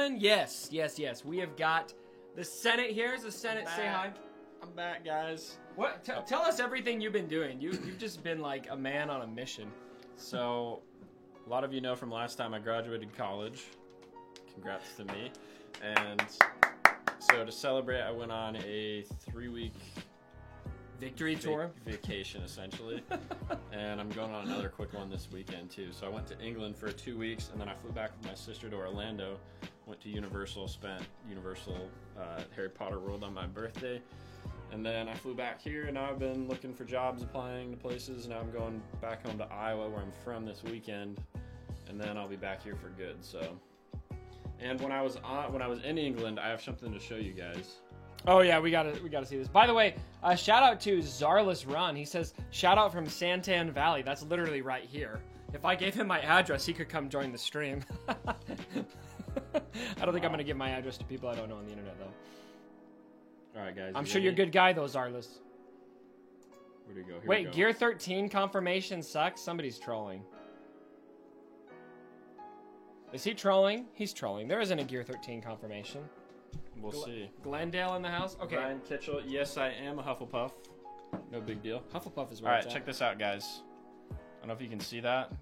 gentlemen, yes. We have got the Senate here. Is the Senate say hi? I'm back, guys. What? Tell us everything you've been doing. You've just been like a man on a mission. So, a lot of you know from last time I graduated college. Congrats to me. And so to celebrate, I went on a 3-week victory tour vacation, essentially. And I'm going on another quick one this weekend, too. So I went to England for 2 weeks, and then I flew back with my sister to Orlando, went to Universal, spent Universal Harry Potter World on my birthday. And then I flew back here, and now I've been looking for jobs, applying to places. Now I'm going back home to Iowa, where I'm from, this weekend, and then I'll be back here for good. So, and when I was in England, I have something to show you guys. Oh yeah, we gotta see this. By the way, shout out to Zarless Run. He says shout out from Santan Valley. That's literally right here. If I gave him my address, he could come join the stream. I don't think I'm gonna give my address to people I don't know on the internet though. All right, guys. I'm sure you're a good guy, though, Zarless. Where'd he go? Here Wait, Gear 13 confirmation sucks? Somebody's trolling. Is he trolling? He's trolling. There isn't a Gear 13 confirmation. We'll see. Glendale in the house? Okay. Brian Kitchell. Yes, I am a Hufflepuff. No big deal. Hufflepuff is where All it's right, at. check this out, guys. I don't know if you can see that.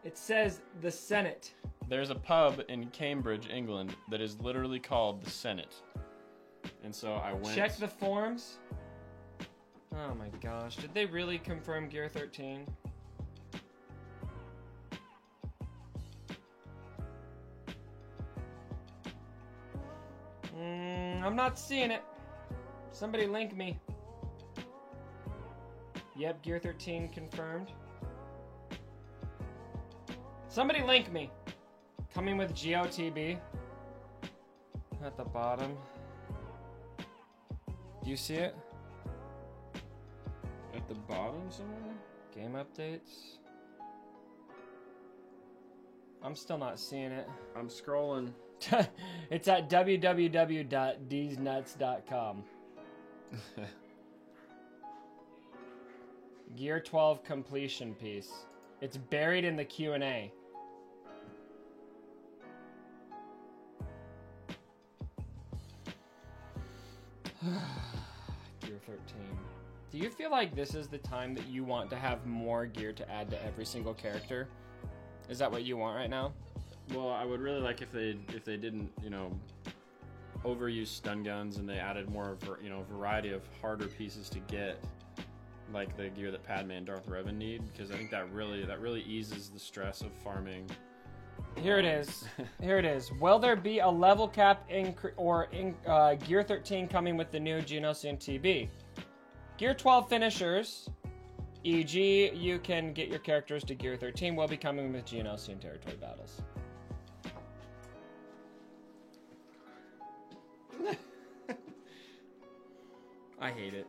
It says the Senate. There's a pub in Cambridge, England, that is literally called the Senate. And so I went... Check the forums. Oh my gosh. Did they really confirm Gear 13? I'm not seeing it. Somebody link me. Yep, Gear 13 confirmed. Somebody link me. Coming with GOTB. At the bottom. Do you see it? At the bottom somewhere? Game updates. I'm still not seeing it. I'm scrolling. It's at www.deesnuts.com. Gear 12 completion piece. It's buried in the Q&A. Gear 13. Do you feel like this is the time that you want to have more gear to add to every single character? Is that what you want right now? Well, I would really like if they didn't, overuse stun guns and they added more, variety of harder pieces to get, like the gear that Padme and Darth Revan need, because I think that really eases the stress of farming. Here it is. Here it is. Will there be a level cap Gear 13 coming with the new Geonosian TB? Gear 12 finishers, e.g., you can get your characters to Gear 13, will be coming with Geonosian territory battles. I hate it.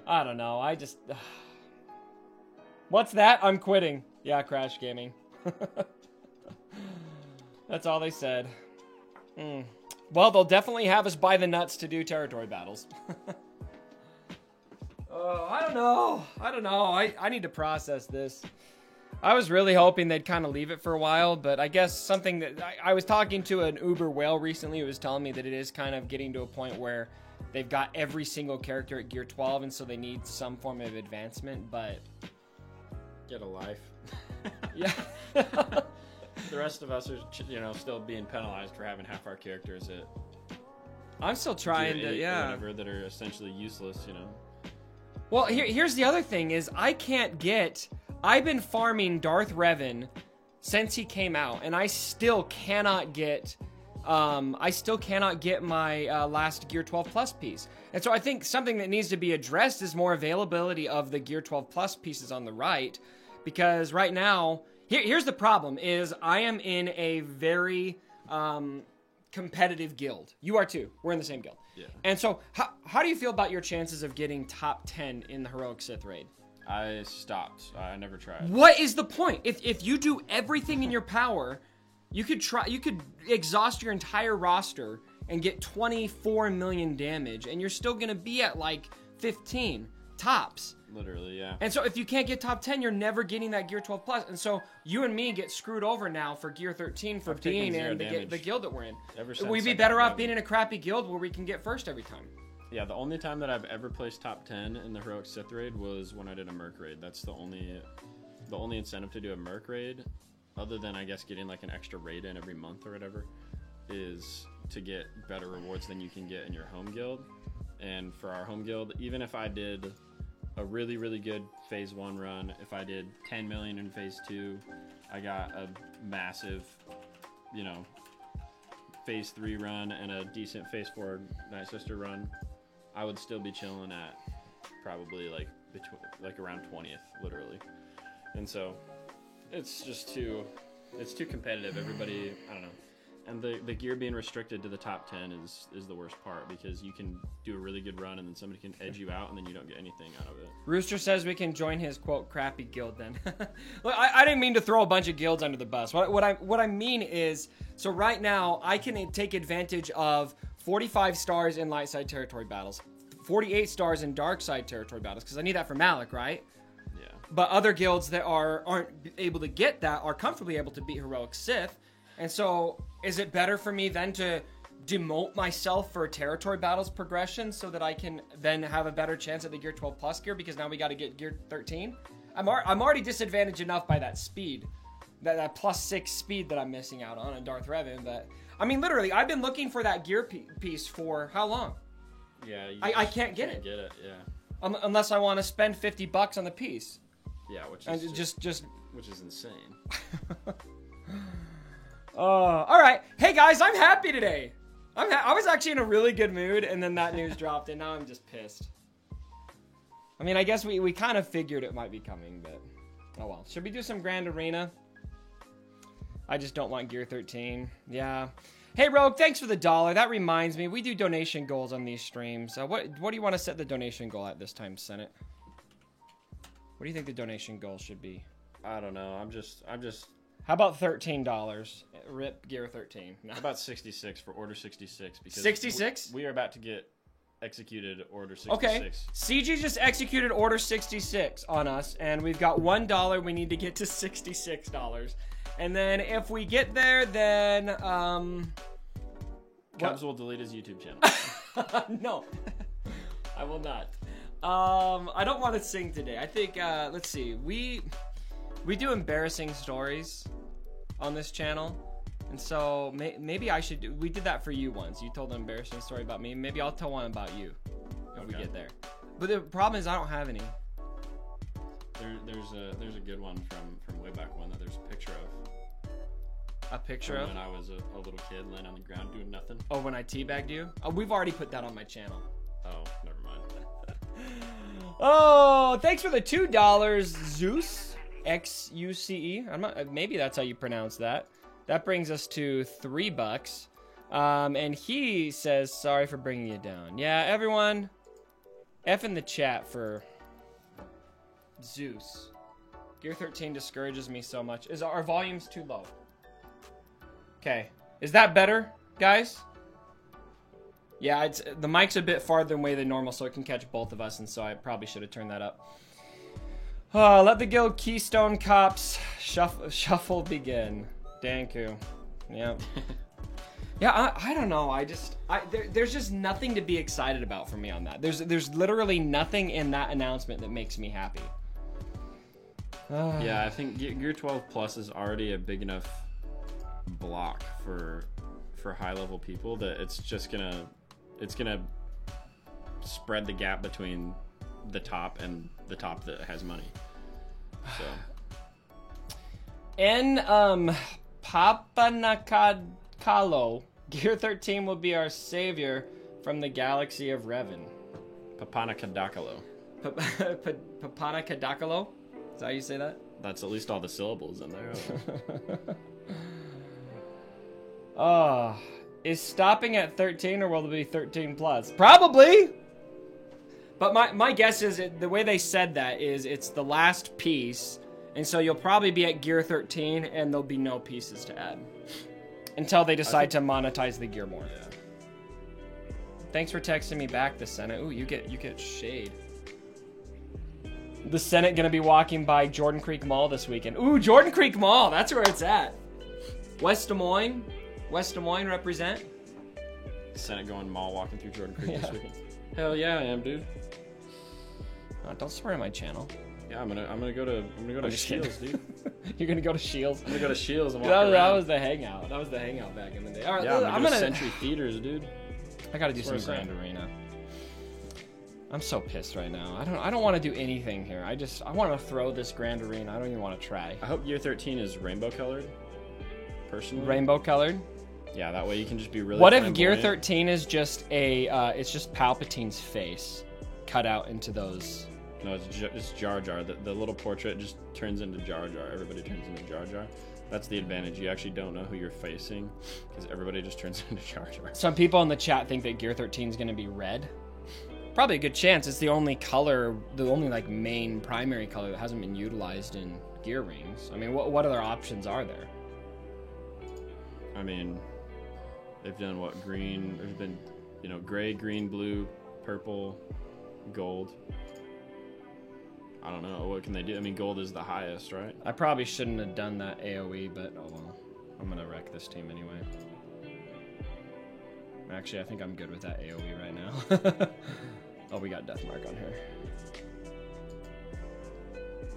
I don't know. I just... What's that? I'm quitting. Yeah, Crash Gaming. That's all they said. Well, they'll definitely have us by the nuts to do territory battles. I don't know. I need to process this. I was really hoping they'd kind of leave it for a while, but I guess something that... I was talking to an Uber whale recently who was telling me that it is kind of getting to a point where they've got every single character at Gear 12, and so they need some form of advancement, but... Get a life. Yeah. The rest of us are, still being penalized for having half our characters at... I'm still trying to, yeah. Whatever, that are essentially useless, Well, here's the other thing is I've been farming Darth Revan since he came out, and I still cannot get my last Gear 12 Plus piece. And so I think something that needs to be addressed is more availability of the Gear 12 Plus pieces on the right, because right now, here's the problem, is I am in a very competitive guild. You are too. We're in the same guild. Yeah. And so how do you feel about your chances of getting top 10 in the Heroic Sith raid? I stopped. I never tried. What is the point? If you do everything in your power, you could exhaust your entire roster and get 24 million damage, and you're still going to be at like 15. tops. Literally, yeah. And so if you can't get top 10, you're never getting that Gear 12 Plus. And so you and me get screwed over now for Gear 13 for I've taken being zero in damage the guild that we're in. ever since We'd be I got better off Revan. being in a crappy guild where we can get first every time. Yeah, the only time that I've ever placed top 10 in the Heroic Sith raid was when I did a Merc raid. That's the only incentive to do a Merc raid, other than I guess getting like an extra raid in every month or whatever, is to get better rewards than you can get in your home guild. And for our home guild, even if I did a really, really good phase 1 run, if I did 10 million in phase 2, I got a massive, you know, phase 3 run and a decent phase 4 Night Sister run, I would still be chilling at probably like around 20th, literally. And so it's just too competitive. Everybody, I don't know. And the gear being restricted to the top 10 is the worst part, because you can do a really good run and then somebody can edge you out and then you don't get anything out of it. Rooster says we can join his, quote, crappy guild then. Look, I didn't mean to throw a bunch of guilds under the bus. What I mean is, so right now I can take advantage of 45 stars in light side territory battles, 48 stars in dark side territory battles, because I need that for Malik, right? Yeah. But other guilds that aren't able to get that are comfortably able to beat Heroic Sith. And so, is it better for me then to demote myself for territory battles progression so that I can then have a better chance at the Gear 12 Plus gear, because now we got to get Gear 13? I'm already disadvantaged enough by that speed, that +6 speed that I'm missing out on in Darth Revan. But I mean, literally, I've been looking for that gear piece for how long? Yeah. I can't get it. Get it. Yeah. Unless I want to spend $50 on the piece. Yeah, which is And just which is insane. all right. Hey guys, I'm happy today. I was actually in a really good mood, and then that news dropped, and now I'm just pissed. I mean, I guess we kind of figured it might be coming, but oh well. Should we do some Grand Arena? I just don't want Gear 13. Yeah. Hey Rogue, thanks for the $1. That reminds me, we do donation goals on these streams. What do you want to set the donation goal at this time, Senate? What do you think the donation goal should be? I don't know. I'm just How about $13? Rip Gear 13. No. How about 66 for Order 66? Because 66? We are about to get executed Order 66. Okay. CG just executed Order 66 on us, and we've got $1. We need to get to $66. And then if we get there, then Cubs will delete his YouTube channel. no, I will not. I don't want to sing today. I think let's see. We do embarrassing stories on this channel, and so maybe I should. We did that for you once. You told an embarrassing story about me. Maybe I'll tell one about you if we get there. But the problem is I don't have any. There's a good one from way back when that there's a picture of. A picture of? When I was a little kid laying on the ground doing nothing. Oh, when I teabagged you? Oh, we've already put that on my channel. Oh, never mind. Oh, thanks for the $2, Zeus. Xuce. I'm not. Maybe that's how you pronounce that. That brings us to $3. And he says, "Sorry for bringing you down." Yeah, everyone, F in the chat for Zeus. Gear 13 discourages me so much. Is our volumes too low? Okay, is that better, guys? Yeah, the mic's a bit farther away than normal, so it can catch both of us, and so I probably should have turned that up. Let the guild Keystone Cops shuffle begin. Danku. Yep. Yeah, I don't know. There's just nothing to be excited about for me on that. There's literally nothing in that announcement that makes me happy. Yeah, I think Gear 12 Plus is already a big enough block for high level people that it's gonna spread the gap between the top and the top that has money. So in Papanakalo, Gear 13 will be our savior from the galaxy of Revan. Papanakadakalo. Papanakadakalo? Is that how you say that? That's at least all the syllables in there. Oh, is stopping at 13 or will there be 13 plus? Probably! But my guess is the way they said that is it's the last piece, and so you'll probably be at Gear 13 and there'll be no pieces to add. Until they decide to monetize the gear more. Yeah. Thanks for texting me back, the Senate. Ooh, you get shade. The Senate gonna be walking by Jordan Creek Mall this weekend. Ooh, Jordan Creek Mall, that's where it's at. West Des Moines represent. Senate going mall walking through Jordan Creek this weekend. Hell yeah, I am, dude. Don't swear to my channel. Yeah, I'm gonna go to Shields, dude. You're gonna go to Shields? I'm gonna go to Shields and walk that around. was the hangout. That was the hangout back in the day. All right, Yeah, I'm gonna Century Theaters, dude. I gotta do some Grand Arena. I'm so pissed right now. I don't want to do anything here. I want to throw this Grand Arena. I don't even want to try. I hope Year 13 is rainbow colored. Personally. Rainbow colored. Yeah, that way you can just be really. What if Gear 13 is just it's just Palpatine's face cut out into those? No, it's Jar Jar. The little portrait just turns into Jar Jar. Everybody turns into Jar Jar. That's the advantage. You actually don't know who you're facing because everybody just turns into Jar Jar. Some people in the chat think that Gear 13 is going to be red. Probably a good chance. It's the only color, the only like main primary color that hasn't been utilized in gear rings. I mean, what other options are there? I mean, they've done what? Green. There's been, gray, green, blue, purple, gold. I don't know. What can they do? I mean, gold is the highest, right? I probably shouldn't have done that AoE, but oh well. I'm gonna wreck this team anyway. Actually, I think I'm good with that AoE right now. Oh, we got Deathmark on her.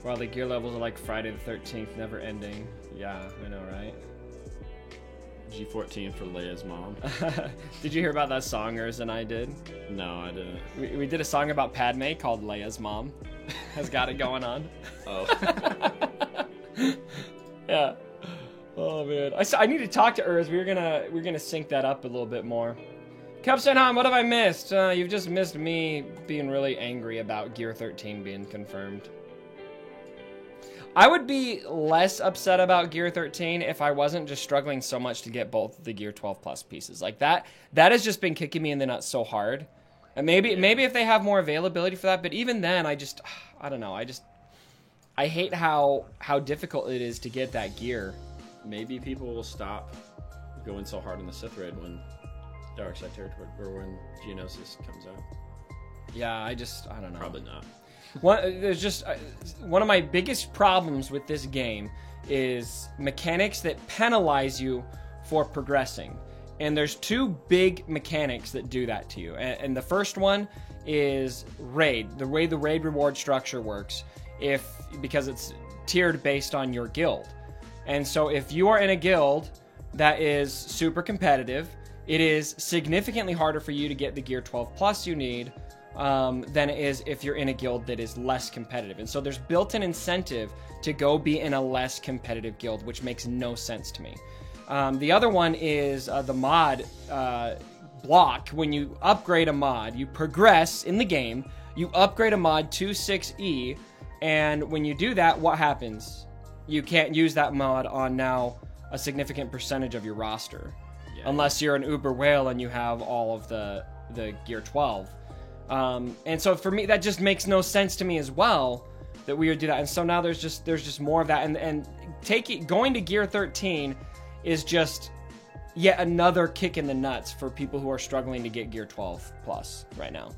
Wow, the gear levels are like Friday the 13th, never ending. Yeah, I know, right? G14 for Leia's mom. Did you hear about that song Urs and I did? No, I didn't. We did a song about Padme called Leia's Mom. Has got it going on. Oh. Yeah. Oh man. I need to talk to Urs. We're gonna sync that up a little bit more. Cupsenheim, what have I missed? You've just missed me being really angry about Gear 13 being confirmed. I would be less upset about Gear 13 if I wasn't just struggling so much to get both the Gear 12 Plus pieces. Like that has just been kicking me in the nuts so hard. And maybe if they have more availability for that, but even then I don't know. I hate how difficult it is to get that gear. Maybe people will stop going so hard on the Sith Raid when Darkside Territory or when Geonosis comes out. Yeah, I don't know. Probably not. There's just one of my biggest problems with this game is mechanics that penalize you for progressing. And there's two big mechanics that do that to you. And the first one is raid. The way the raid reward structure works, because it's tiered based on your guild. And so if you are in a guild that is super competitive, it is significantly harder for you to get the Gear 12 Plus you need than it is if you're in a guild that is less competitive. And so there's built-in incentive to go be in a less competitive guild, which makes no sense to me. The other one is the mod block. When you upgrade a mod, you progress in the game, you upgrade a mod to 6E, and when you do that, what happens? You can't use that mod on now a significant percentage of your roster. Yeah. Unless you're an Uber Whale and you have all of the Gear 12. And so for me, that just makes no sense to me as well that we would do that. And so now there's just more of that. And going to Gear 13 is just yet another kick in the nuts for people who are struggling to get Gear 12 Plus right now.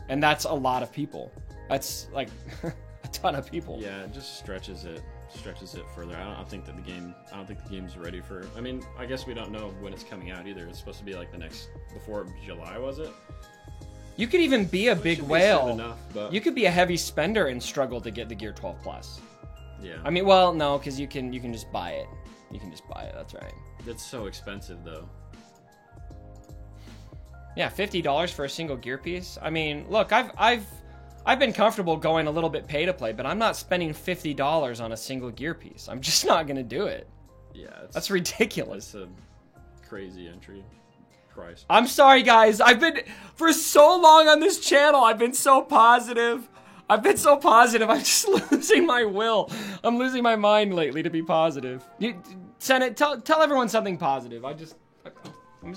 And that's a lot of people. That's like a ton of people. Yeah, it just stretches it further. I don't think the game's ready for. I mean, I guess we don't know when it's coming out either. It's supposed to be like before July, was it? You could even be a big whale. Enough, but... You could be a heavy spender and struggle to get the Gear 12 Plus. Yeah. I mean, well, no, because you can just buy it. You can just buy it. That's right. It's so expensive, though. Yeah, $50 for a single gear piece. I mean, look, I've been comfortable going a little bit pay to play, but I'm not spending $50 on a single gear piece. I'm just not gonna do it. Yeah, that's ridiculous. It's a crazy entry price. I'm sorry, guys. I've been for so long on this channel. I've been so positive. I'm just losing my will. I'm losing my mind lately to be positive. Senate, tell everyone something positive. I'm just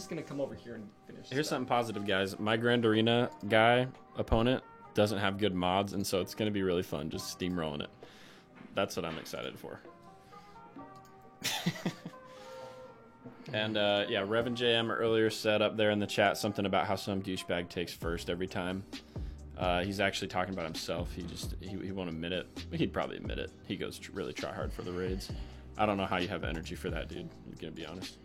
gonna come over here and finish. Here's something positive, guys. My Grand Arena opponent doesn't have good mods, and so it's gonna be really fun just steamrolling it. That's what I'm excited for. And yeah, Rev and JM earlier said up there in the chat something about how some douchebag takes first every time. He's actually talking about himself. He won't admit it. He'd probably admit it. He goes really try hard for the raids. I don't know how you have energy for that, dude. I'm gonna be honest.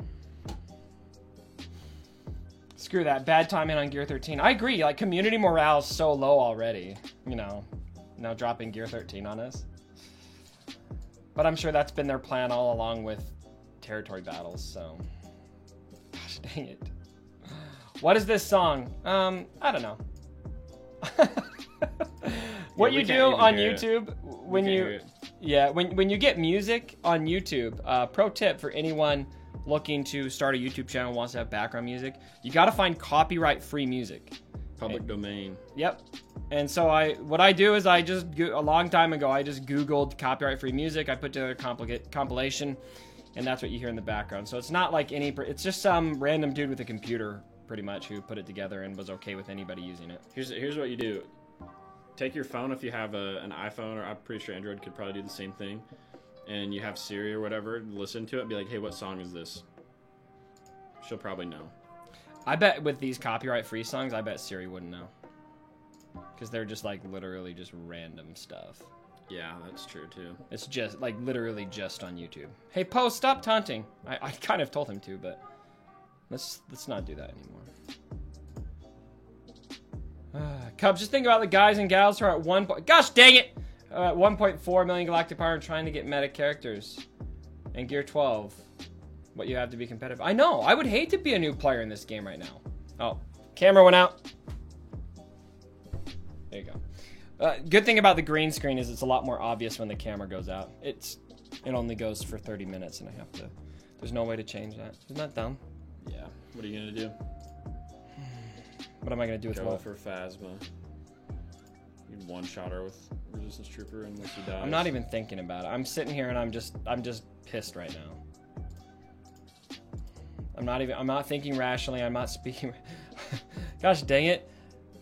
Screw that. Bad timing on Gear 13. I agree. Like, community morale is so low already. You know, now dropping Gear 13 on us. But I'm sure that's been their plan all along with territory battles, so. Gosh dang it. What is this song? I don't know. What you do on YouTube when you when you get music on YouTube, pro tip for anyone looking to start a YouTube channel wants to have background music, you got to find copyright free music, public domain. Yep. And so what I do is a long time ago I just googled copyright free music, I put together a compilation, and that's what you hear in the background. So it's not like it's just some random dude with a computer pretty much who put it together and was okay with anybody using it. Here's what you do. Take your phone if you have an iPhone, or I'm pretty sure Android could probably do the same thing, and you have Siri or whatever, listen to it and be like, hey, what song is this? She'll probably know. I bet with these copyright free songs, I bet Siri wouldn't know. Because they're just like literally just random stuff. Yeah, that's true too. It's just like literally just on YouTube. Hey, Post, stop taunting. I kind of told him to, but let's not do that anymore. Cubs, just think about the guys and gals who are at gosh dang it! 1.4 million galactic power and trying to get meta characters. And Gear 12. What you have to be competitive. I know, I would hate to be a new player in this game right now. Oh, camera went out. There you go. Good thing about the green screen is it's a lot more obvious when the camera goes out. It only goes for 30 minutes and I have to, there's no way to change that. Isn't that dumb? Yeah. What are you gonna do? What am I gonna do with Go for Phasma. You can one-shot her with Resistance Trooper unless he dies. I'm not even thinking about it. I'm sitting here and I'm just pissed right now. I'm not thinking rationally. I'm not speaking. Gosh dang it.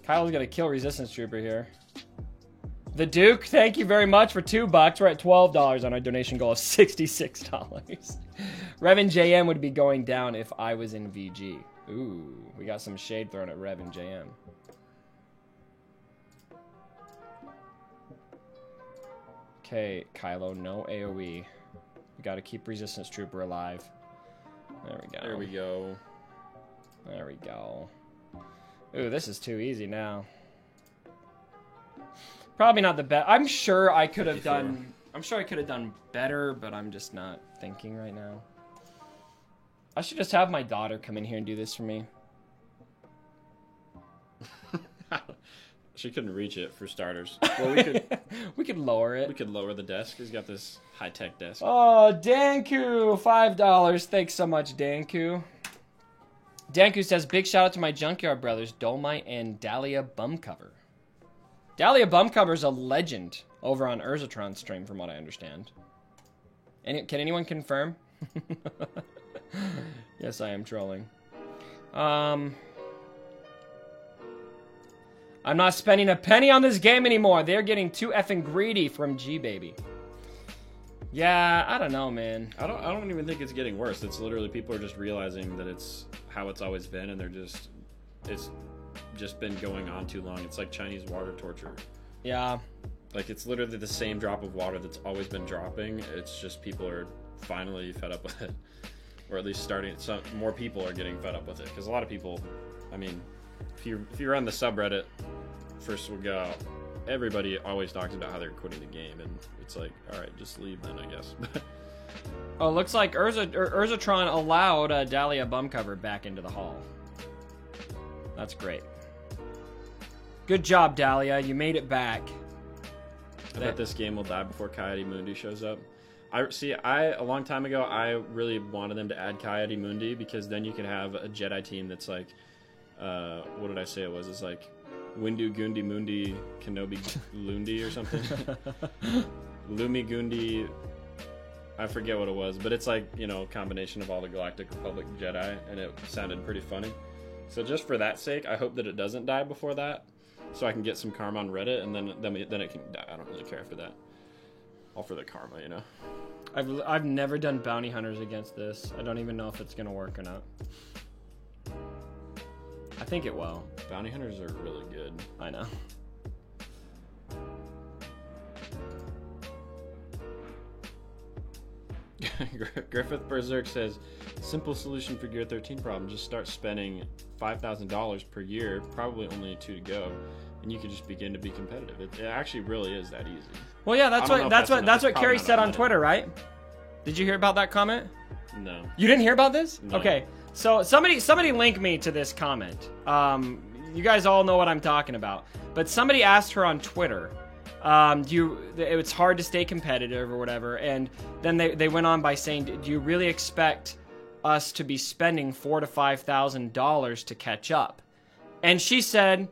Kyle's gonna kill Resistance Trooper here. The Duke, thank you very much for $2. We're at $12 on our donation goal of $66. Revan JM would be going down if I was in VG. Ooh, we got some shade thrown at Revan JM. Okay, Kylo, no AoE. We gotta keep Resistance Trooper alive. There we go. There we go. There we go. Ooh, this is too easy now. Probably not the best. I'm sure I could have done better, but I'm just not thinking right now. I should just have my daughter come in here and do this for me. She couldn't reach it for starters. Well, we could lower it. We could lower the desk. He's got this high-tech desk. Oh, Danku, $5. Thanks so much, Danku. Danku says, big shout out to my Junkyard brothers, Dolmite and Dahlia Bumcover. Dahlia Bumcover's a legend over on Urzatron's stream, from what I understand. Can anyone confirm? Yes, I am trolling. I'm not spending a penny on this game anymore. They're getting too effing greedy from G-Baby. Yeah, I don't know, man. I don't even think it's getting worse. It's literally people are just realizing that it's how it's always been, and it's just been going on too long. It's like Chinese water torture. Yeah. Like, it's literally the same drop of water that's always been dropping. It's just people are finally fed up with it. Or at least more people are getting fed up with it. Because a lot of people, I mean, if you run the subreddit, first we'll go, everybody always talks about how they're quitting the game. And it's like, all right, just leave then, I guess. Oh, looks like Urzatron allowed Dahlia Bumcover back into the hall. That's great. Good job, Dahlia. You made it back. I bet this game will die before Ki-Adi-Mundi shows up. A long time ago, I really wanted them to add Ki-Adi-Mundi because then you could have a Jedi team that's like, what did I say it was? It's like Windu Gundi Mundi Kenobi Lundi or something. Lumi Gundi, I forget what it was, but it's like, you know, a combination of all the Galactic Republic Jedi, and it sounded pretty funny. So just for that sake, I hope that it doesn't die before that, so I can get some karma on Reddit, and then it can die. I don't really care after that. All for the karma, you know. I've never done bounty hunters against this. I don't even know if it's gonna work or not. I think it will. Bounty hunters are really good. I know. Griffith Berserk says, simple solution for Gear 13 problem. Just start spending $5,000 per year, probably only 2 to go, and you can just begin to be competitive. It actually really is that easy. Well, yeah, that's what Carrie said on Twitter, right? Did you hear about that comment? No. You didn't hear about this? No. Okay. So somebody link me to this comment. You guys all know what I'm talking about. But somebody asked her on Twitter, it's hard to stay competitive or whatever, and then they went on by saying, do you really expect us to be spending $4,000 to $5,000 to catch up? And she said,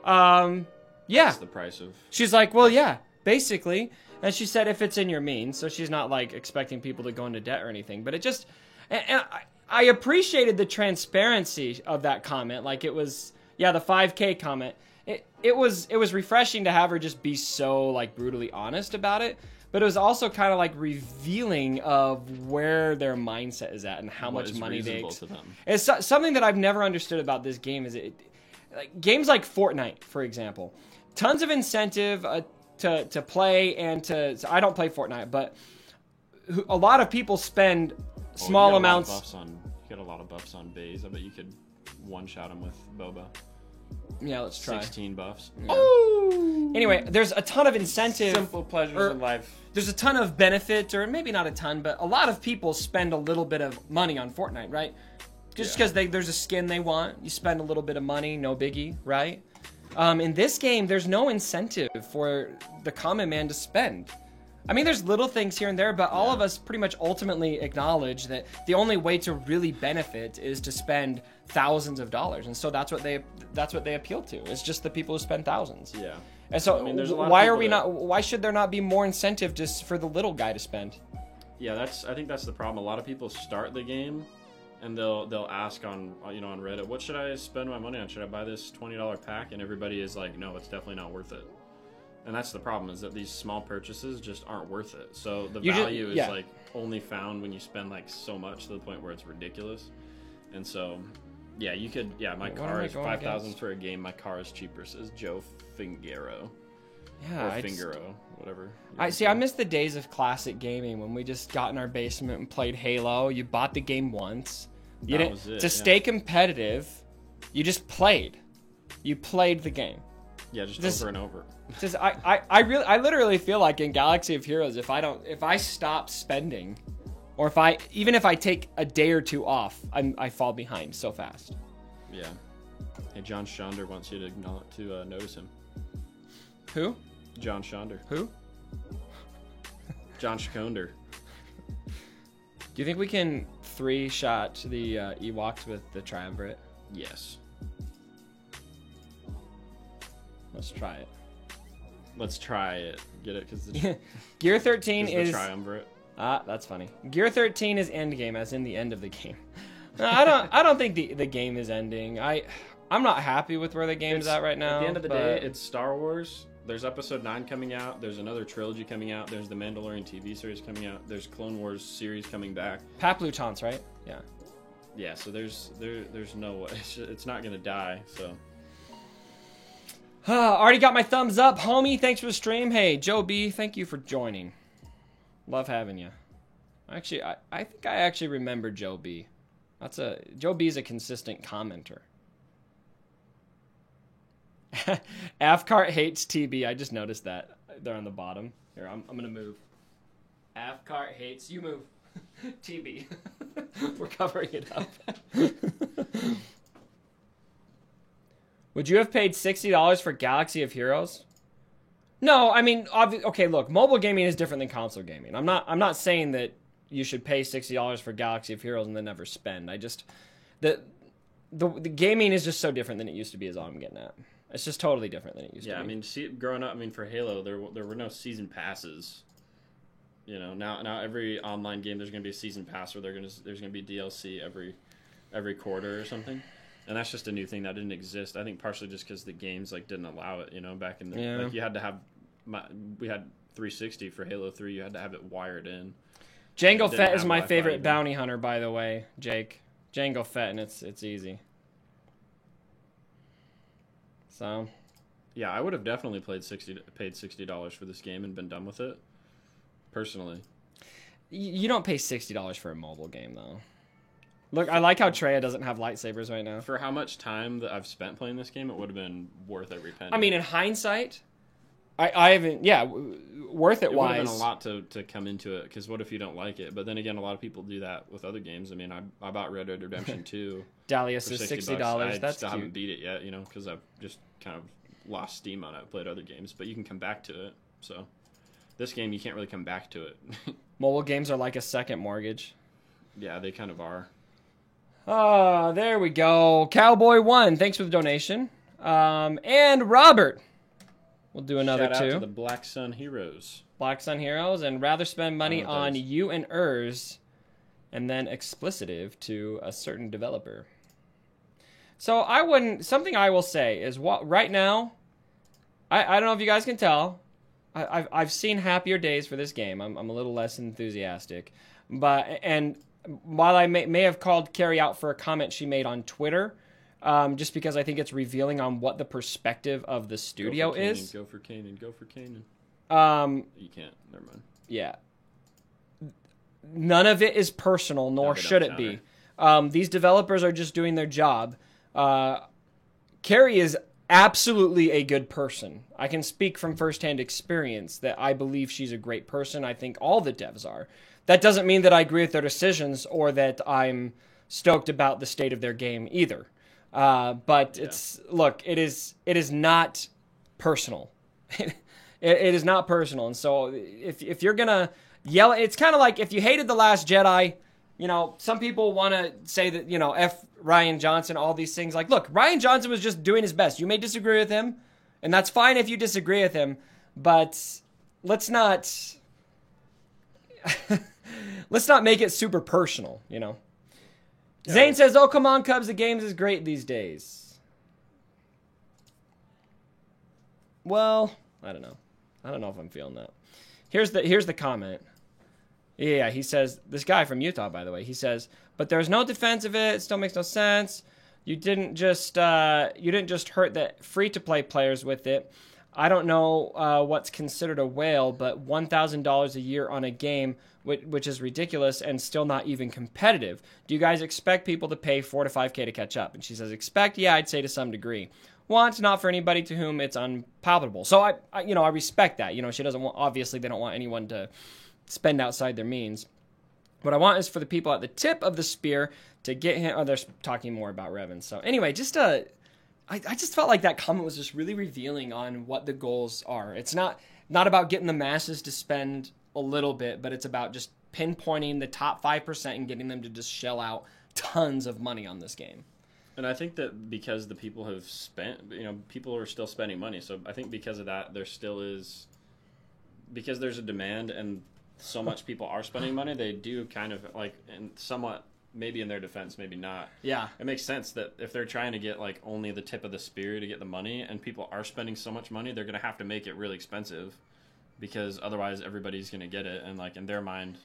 yeah. That's the price of... She's like, well, yeah, basically. And she said if it's in your means, so she's not like expecting people to go into debt or anything. But it just, and I appreciated the transparency of that comment. Like it was, yeah, the 5K comment. It was refreshing to have her just be so like brutally honest about it. But it was also kind of like revealing of where their mindset is at and how much money they. It's something that I've never understood about this game. Is like games like Fortnite, for example, tons of incentive to play and to. So I don't play Fortnite, but a lot of people spend small amounts. You get a lot of buffs on Baze. I bet you could one-shot him with Boba. Yeah, let's try. 16 buffs. Yeah. Oh! Anyway, there's a ton of incentive. Simple pleasures in life. There's a ton of benefit, or maybe not a ton, but a lot of people spend a little bit of money on Fortnite, right? Just because there's a skin they want. You spend a little bit of money, no biggie, right? In this game, there's no incentive for the common man to spend. I mean, there's little things here and there, but all of us pretty much ultimately acknowledge that the only way to really benefit is to spend thousands of dollars, and so that's what they appeal to. It's just the people who spend thousands. Yeah. And so, I mean, there's a lot why of are we that... not? Why should there not be more incentive just for the little guy to spend? Yeah, I think that's the problem. A lot of people start the game, and they'll ask on on Reddit, what should I spend my money on? Should I buy this $20 pack? And everybody is like, no, it's definitely not worth it. And that's the problem, is that these small purchases just aren't worth it. So the value is like only found when you spend like so much to the point where it's ridiculous. And so, yeah, you could, my car is $5,000 for a game. My car is cheaper, says Joe Fingero. Yeah, or Fingero, whatever. I miss the days of classic gaming when we just got in our basement and played Halo. You bought the game once. You didn't to stay competitive. You just played. You played the game. Yeah, just over and over. Just I literally feel like in Galaxy of Heroes, if I stop spending, or even if I take a day or two off, I fall behind so fast. Yeah. Hey, John Schonder wants you to notice him. Who? John Schonder. Who? John Schonder. Do you think we can 3-shot the Ewoks with the Triumvirate? Yes. Let's try it. Let's try it. Get it? Because Gear 13 is the Triumvirate. Ah, that's funny. Gear 13 is endgame, as in the end of the game. I don't think the game is ending. I'm not happy with where the game's at right now. At the end of the day, it's Star Wars. There's Episode 9 coming out. There's another trilogy coming out. There's the Mandalorian TV series coming out. There's Clone Wars series coming back. Paplutons, right? Yeah. Yeah. So there's no way. It's not gonna die. So. Already got my thumbs up, homie. Thanks for the stream. Hey, Joe B, thank you for joining. Love having you. Actually, I think I actually remember Joe B. Joe B is a consistent commenter. Afcart hates TB. I just noticed that. They're on the bottom. Here, I'm going to move. Afcart hates... You move. TB. We're covering it up. Would you have paid $60 for Galaxy of Heroes? No, I mean, okay, look, mobile gaming is different than console gaming. I'm not saying that you should pay $60 for Galaxy of Heroes and then never spend. The gaming is just so different than it used to be, is all I'm getting at. It's just totally different than it used to be. Yeah, I mean, growing up, for Halo, there were no season passes. Now every online game there's going to be a season pass, or there's going to be DLC every quarter or something. And that's just a new thing that didn't exist. I think partially just because the games didn't allow it. Back in the you had to have we had 360 for Halo 3. You had to have it wired in. Jango Fett is my favorite bounty hunter, by the way, Jake. Jango Fett, and it's easy. So, yeah, I would have definitely paid $60 for this game and been done with it. Personally. You don't pay $60 for a mobile game, though. Look, I like how Treya doesn't have lightsabers right now. For how much time that I've spent playing this game, it would have been worth every penny. I mean, in hindsight, I haven't, yeah, worth it It would wise. have been a lot to come into it, because what if you don't like it? But then again, a lot of people do that with other games. I mean, I bought Red Dead Redemption 2 Dahlia for says $60. $60. I That's still cute. haven't beat it yet, because I've just kind of lost steam on it. I've played other games, but you can come back to it. So this game, you can't really come back to it. Mobile games are like a second mortgage. Yeah, they kind of are. Oh, there we go. Cowboy1, thanks for the donation. And Robert. We'll do another Shout out two. to the Black Sun Heroes. Black Sun Heroes, and rather spend money Oh, on those. you and Urs, and then explicitive to a certain developer. So I wouldn't. Something I will say is what right now. I don't know if you guys can tell. I've seen happier days for this game. I'm a little less enthusiastic, and while I may have called Carrie out for a comment she made on Twitter. Just because I think it's revealing on what the perspective of the studio is. Go for Kanan. Go for Kanan. You can't. Never mind. Yeah. None of it is personal, nor Okay, should don't it be. counter. These developers are just doing their job. Carrie is absolutely a good person. I can speak from firsthand experience that I believe she's a great person. I think all the devs are. That doesn't mean that I agree with their decisions or that I'm stoked about the state of their game either. But Yeah. it is not personal. it is not personal. And so if you're going to yell, it's kind of like if you hated The Last Jedi, some people want to say that, F Ryan Johnson, all these things. Like, look, Ryan Johnson was just doing his best. You may disagree with him, and that's fine if you disagree with him, but let's not make it super personal, Zane says, "Oh, come on, Cubs, the games is great these days." Well, I don't know. I don't know if I'm feeling that. Here's the comment. Yeah, he says, this guy from Utah, by the way, he says, "But there's no defense of it. It still makes no sense. You didn't just hurt the free-to-play players with it. I don't know what's considered a whale, but $1,000 a year on a game, which is ridiculous and still not even competitive. Do you guys expect people to pay $4 to $5K to catch up?" And she says, "Expect? Yeah, I'd say to some degree. Want, not for anybody to whom it's unpalatable." So I respect that. She doesn't want, obviously they don't want anyone to spend outside their means. What I want is for the people at the tip of the spear to get him. Oh, they're talking more about Revan. So anyway, I just felt like that comment was just really revealing on what the goals are. It's not about getting the masses to spend a little bit, but it's about just pinpointing the top 5% and getting them to just shell out tons of money on this game. And I think that because the people have spent, people are still spending money. So I think because of that, there still is, because there's a demand and so much people are spending money, they do kind of like, and somewhat, maybe in their defense, maybe not. Yeah. It makes sense that if they're trying to get like only the tip of the spear to get the money, and people are spending so much money, they're going to have to make it really expensive, because otherwise everybody's going to get it, and like in their mind,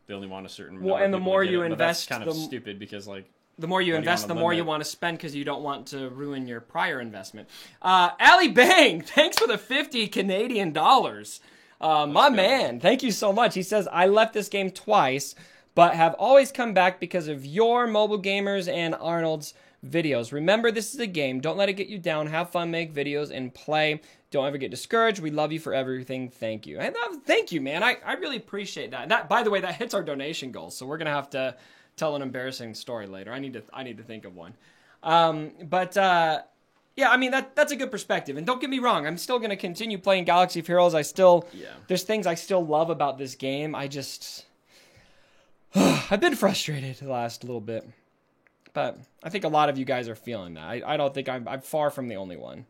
they only want a certain. Well, and the more you invest, invest, that's kind of stupid, because like the more you What do you invest, want the to more you limit? want to spend because you don't want to ruin your prior investment. Ali Bang, thanks for the 50 Canadian dollars. My man, thank you so much. He says, "I left this game twice, but have always come back because of your mobile gamers and Arnold's videos. Remember, this is a game. Don't let it get you down. Have fun, make videos, and play. Don't ever get discouraged. We love you for everything. Thank you." And thank you, man. I really appreciate that. That, by the way, that hits our donation goals, so we're gonna have to tell an embarrassing story later. I need to think of one. Yeah, I mean, that's a good perspective. And don't get me wrong, I'm still going to continue playing Galaxy of Heroes. There's things I still love about this game. I've been frustrated the last little bit. But I think a lot of you guys are feeling that. I don't think I'm far from the only one.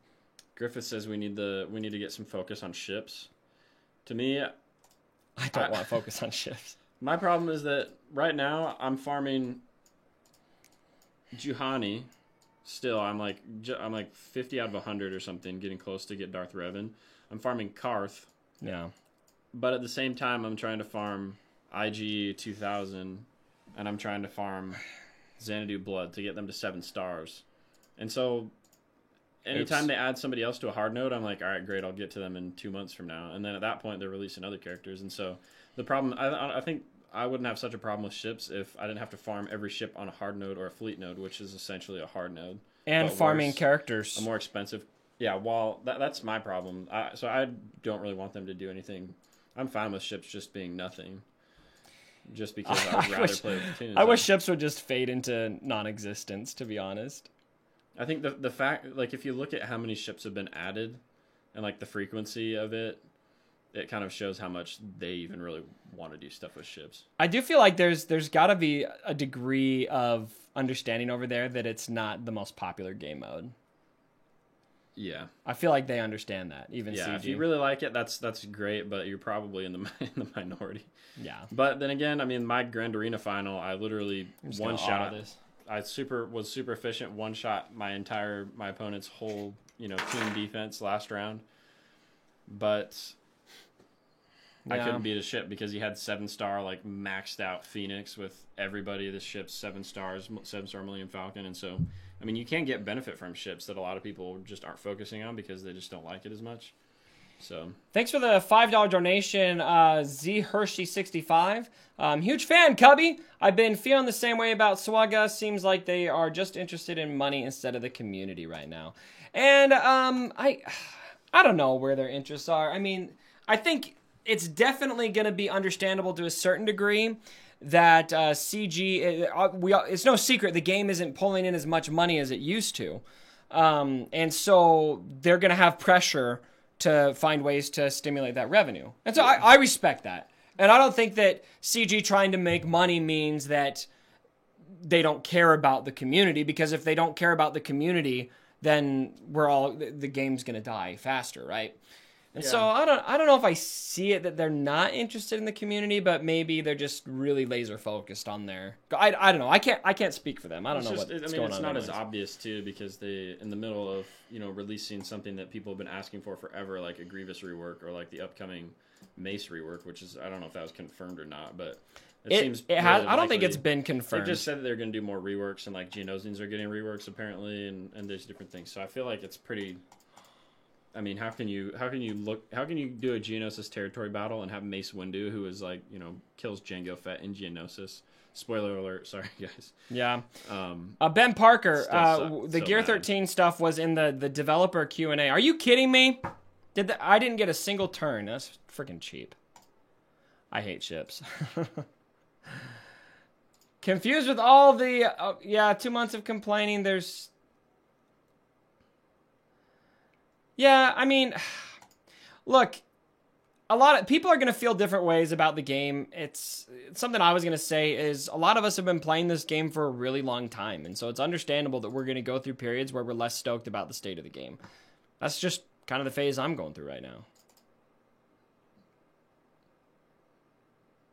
Griffith says we need to get some focus on ships. To me, I don't want to focus on ships. my problem is that right now I'm farming Juhani. Still, I'm like 50 out of 100 or something, getting close to get Darth Revan. I'm farming Karth, Yeah. but at the same time, I'm trying to farm IG 2000, and I'm trying to farm Xanadu Blood to get them to 7 stars. And so, anytime they add somebody else to a hard node, I'm like, all right, great, I'll get to them in 2 months from now. And then at that point, they're releasing other characters. And so, the problem, I think I wouldn't have such a problem with ships if I didn't have to farm every ship on a hard node or a fleet node, which is essentially a hard node. And but farming worse, characters. a more expensive. Yeah, well, that's my problem. So I don't really want them to do anything. I'm fine with ships just being nothing. Just because I would rather play with platoons. I wish ships would just fade into non-existence, to be honest. I think the fact, like, if you look at how many ships have been added and, like, the frequency of it, it kind of shows how much they even really want to do stuff with ships. I do feel like there's got to be a degree of understanding over there that it's not the most popular game mode. Yeah. I feel like they understand that, even Yeah, CG. if you really like it, that's great, but you're probably in the minority. Yeah. But then again, I mean, my Grand Arena final, I literally one-shot this. I was super efficient, one-shot my opponent's whole, team defense last round. But I couldn't beat a ship because he had 7-star, like, maxed out Phoenix with everybody. The ship's 7-star Millennium Falcon. And so, I mean, you can get benefit from ships that a lot of people just aren't focusing on because they just don't like it as much. So thanks for the $5 donation, Z Hershey 65. Huge fan, Cubby. I've been feeling the same way about Swaga. Seems like they are just interested in money instead of the community right now. And I don't know where their interests are. I mean, I think it's definitely going to be understandable to a certain degree that CG, it's no secret the game isn't pulling in as much money as it used to. And so they're going to have pressure to find ways to stimulate that revenue. And so I respect that. And I don't think that CG trying to make money means that they don't care about the community, because if they don't care about the community, then the game's going to die faster, right? And so I don't know if I see it that they're not interested in the community, but maybe they're just really laser focused on their. I don't know. I can't speak for them. I don't know what's going on. It's not as obvious too, because they in the middle of releasing something that people have been asking for forever, like a Grievous rework or like the upcoming Mace rework, which is, I don't know if that was confirmed or not, but it seems it has. I don't think it's been confirmed. They just said that they're going to do more reworks, and like Geonosians are getting reworks apparently, and there's different things. So I feel like it's pretty. I mean, how can you do a Geonosis territory battle and have Mace Windu, who is like, kills Jango Fett in Geonosis? Spoiler alert, sorry guys. Yeah. Ben Parker, the so Gear bad. 13 stuff was in the developer Q&A. Are you kidding me? I didn't get a single turn. That's freaking cheap. I hate ships. Confused with all the 2 months of complaining. Yeah, I mean, look, a lot of people are going to feel different ways about the game. It's something I was going to say is a lot of us have been playing this game for a really long time. And so it's understandable that we're going to go through periods where we're less stoked about the state of the game. That's just kind of the phase I'm going through right now.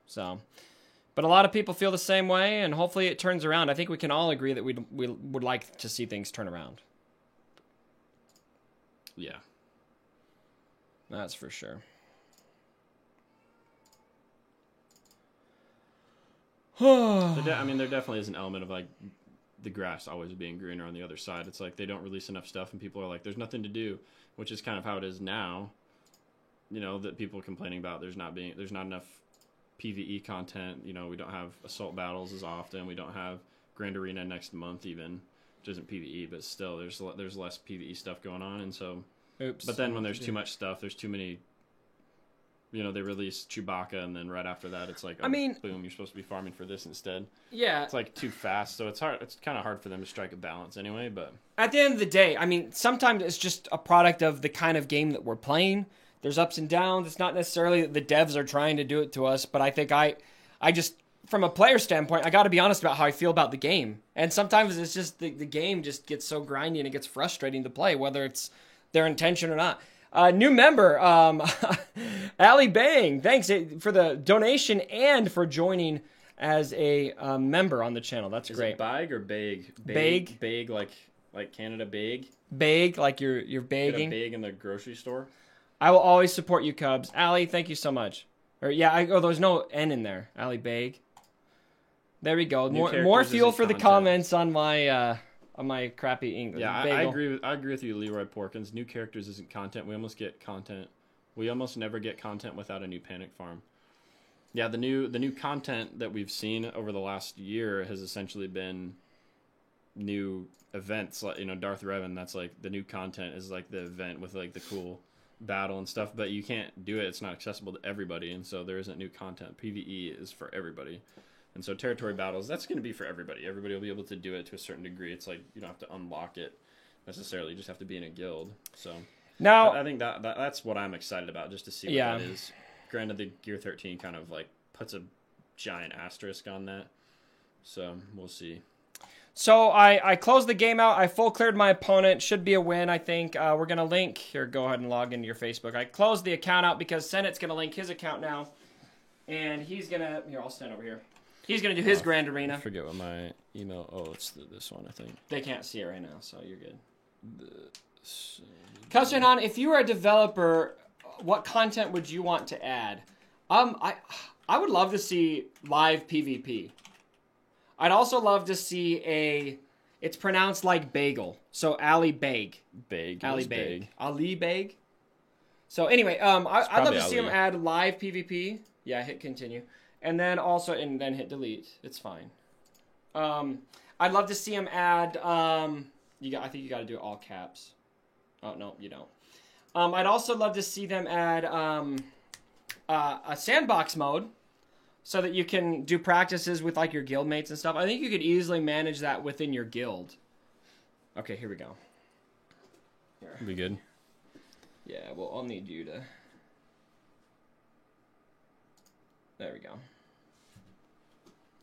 So, but a lot of people feel the same way, and hopefully it turns around. I think we can all agree that we would like to see things turn around. Yeah. That's for sure. There definitely is an element of like the grass always being greener on the other side. It's like they don't release enough stuff and people are like, there's nothing to do, which is kind of how it is now. That people are complaining about there's not enough PvE content. We don't have assault battles as often. We don't have Grand Arena next month even. Which isn't PvE, but still, there's less PvE stuff going on, and so. Oops. But then when there's too much stuff, there's too many. They release Chewbacca, and then right after that, it's like, boom, you're supposed to be farming for this instead. Yeah. It's like too fast, so it's hard. It's kind of hard for them to strike a balance anyway. But at the end of the day, I mean, sometimes it's just a product of the kind of game that we're playing. There's ups and downs. It's not necessarily that the devs are trying to do it to us, but I think I just. From a player standpoint, I got to be honest about how I feel about the game. And sometimes it's just the game just gets so grindy and it gets frustrating to play, whether it's their intention or not. New member, Ali Bang, thanks for the donation and for joining as a member on the channel. That's great. Is it Bag or Bag? Bag. Bag like Canada Bag? Bag, like you're bagging? Get a bag in the grocery store? I will always support you, Cubs. Ali, thank you so much. Or there's no N in there. Ali Bag. There we go. More fuel for the comments on my crappy English. Yeah, I agree with you, Leroy Porkins. New characters isn't content. We almost never get content without a new panic farm. Yeah, the new content that we've seen over the last year has essentially been new events, like, you know, Darth Revan. That's like the new content is like the event with like the cool battle and stuff, but you can't do it. It's not accessible to everybody, and so there isn't new content. PvE is for everybody, and so territory battles, that's going to be for everybody. Everybody will be able to do it to a certain degree. It's like you don't have to unlock it necessarily; you just have to be in a guild. So Now, I think that's what I'm excited about, just to see what that is. Granted, the Gear 13 kind of like puts a giant asterisk on that, so we'll see. So I closed the game out. I full cleared my opponent. Should be a win, I think. We're going to link. Here, go ahead and log into your Facebook. I closed the account out because Sennett's going to link his account now. And he's going to... Here, I'll stand over here. He's going to do his Grand Arena. I forget what my email... Oh, it's this one, I think. They can't see it right now, so you're good. Kastrahan, if you were a developer, what content would you want to add? I would love to see live PvP. I'd also love to see it's pronounced like bagel. So Ali Beg. Ali Beg. Ali Beg. So anyway, I'd love to see him add live PvP. Yeah, hit continue. And then then hit delete. It's fine. I'd love to see him add, I think you got to do it all caps. Oh, no, you don't. I'd also love to see them add a sandbox mode, so that you can do practices with like your guild mates and stuff. I think you could easily manage that within your guild. Okay, here we go. Here. Be good. Yeah, well, I'll need you to... There we go.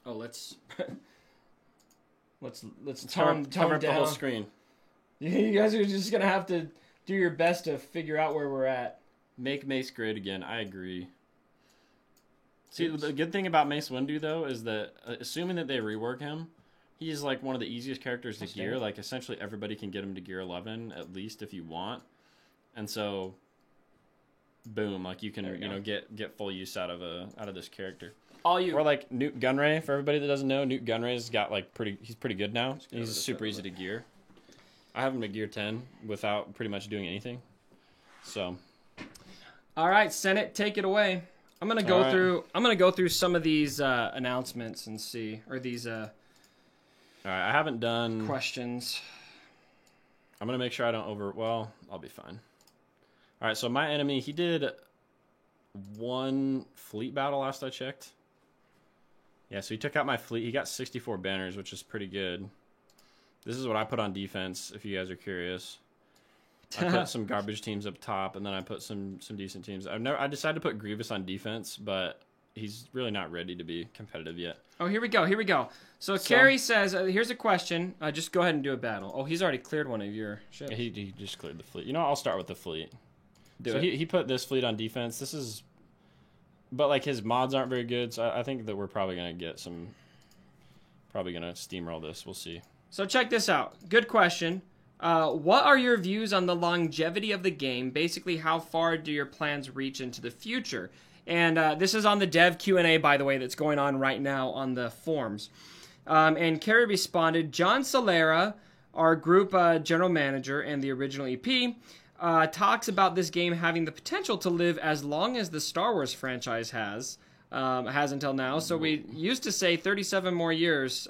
Oh, let's tone cover down the whole screen. You guys are just gonna have to do your best to figure out where we're at. Make Mace great again. I agree. See, the good thing about Mace Windu, though, is that, assuming that they rework him, he's, like, one of the easiest characters to gear. Like, essentially everybody can get him to gear 11, at least, if you want. And so, boom, like, you can, get full use out of this character. Or, like, Newt Gunray, for everybody that doesn't know, Newt Gunray's got, like, he's pretty good now. He's super easy to gear. I have him at gear 10 without pretty much doing anything. So... All right, Senate, take it away. I'm gonna go through some of these announcements and see, or these. All right, I haven't done questions. I'm gonna make sure I don't Well, I'll be fine. All right, so my enemy, he did one fleet battle last I checked. Yeah, so he took out my fleet. He got 64 banners, which is pretty good. This is what I put on defense, if you guys are curious. I put some garbage teams up top, and then I put some decent teams. I decided to put Grievous on defense, but he's really not ready to be competitive yet. Oh, here we go. So Carrie says, here's a question. Just go ahead and do a battle. Oh, he's already cleared one of your ships. Yeah, he just cleared the fleet. I'll start with the fleet. He put this fleet on defense. But like his mods aren't very good, so I think that we're probably gonna steamroll this. We'll see. So check this out. Good question. What are your views on the longevity of the game? Basically, how far do your plans reach into the future? And this is on the dev Q&A, by the way, that's going on right now on the forums. And Carrie responded, John Solera, our group general manager and the original EP, talks about this game having the potential to live as long as the Star Wars franchise has until now. So we used to say 37 more years.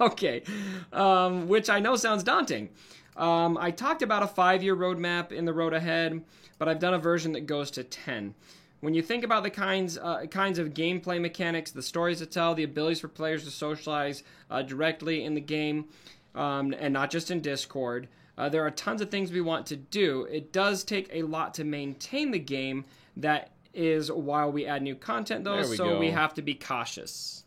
Okay, which I know sounds daunting. I talked about a 5-year roadmap in the road ahead, but I've done a version that goes to 10. When you think about the kinds of gameplay mechanics, the stories to tell, the abilities for players to socialize directly in the game, and not just in Discord, there are tons of things we want to do. It does take a lot to maintain the game. That is while we add new content, though, so we have to be cautious.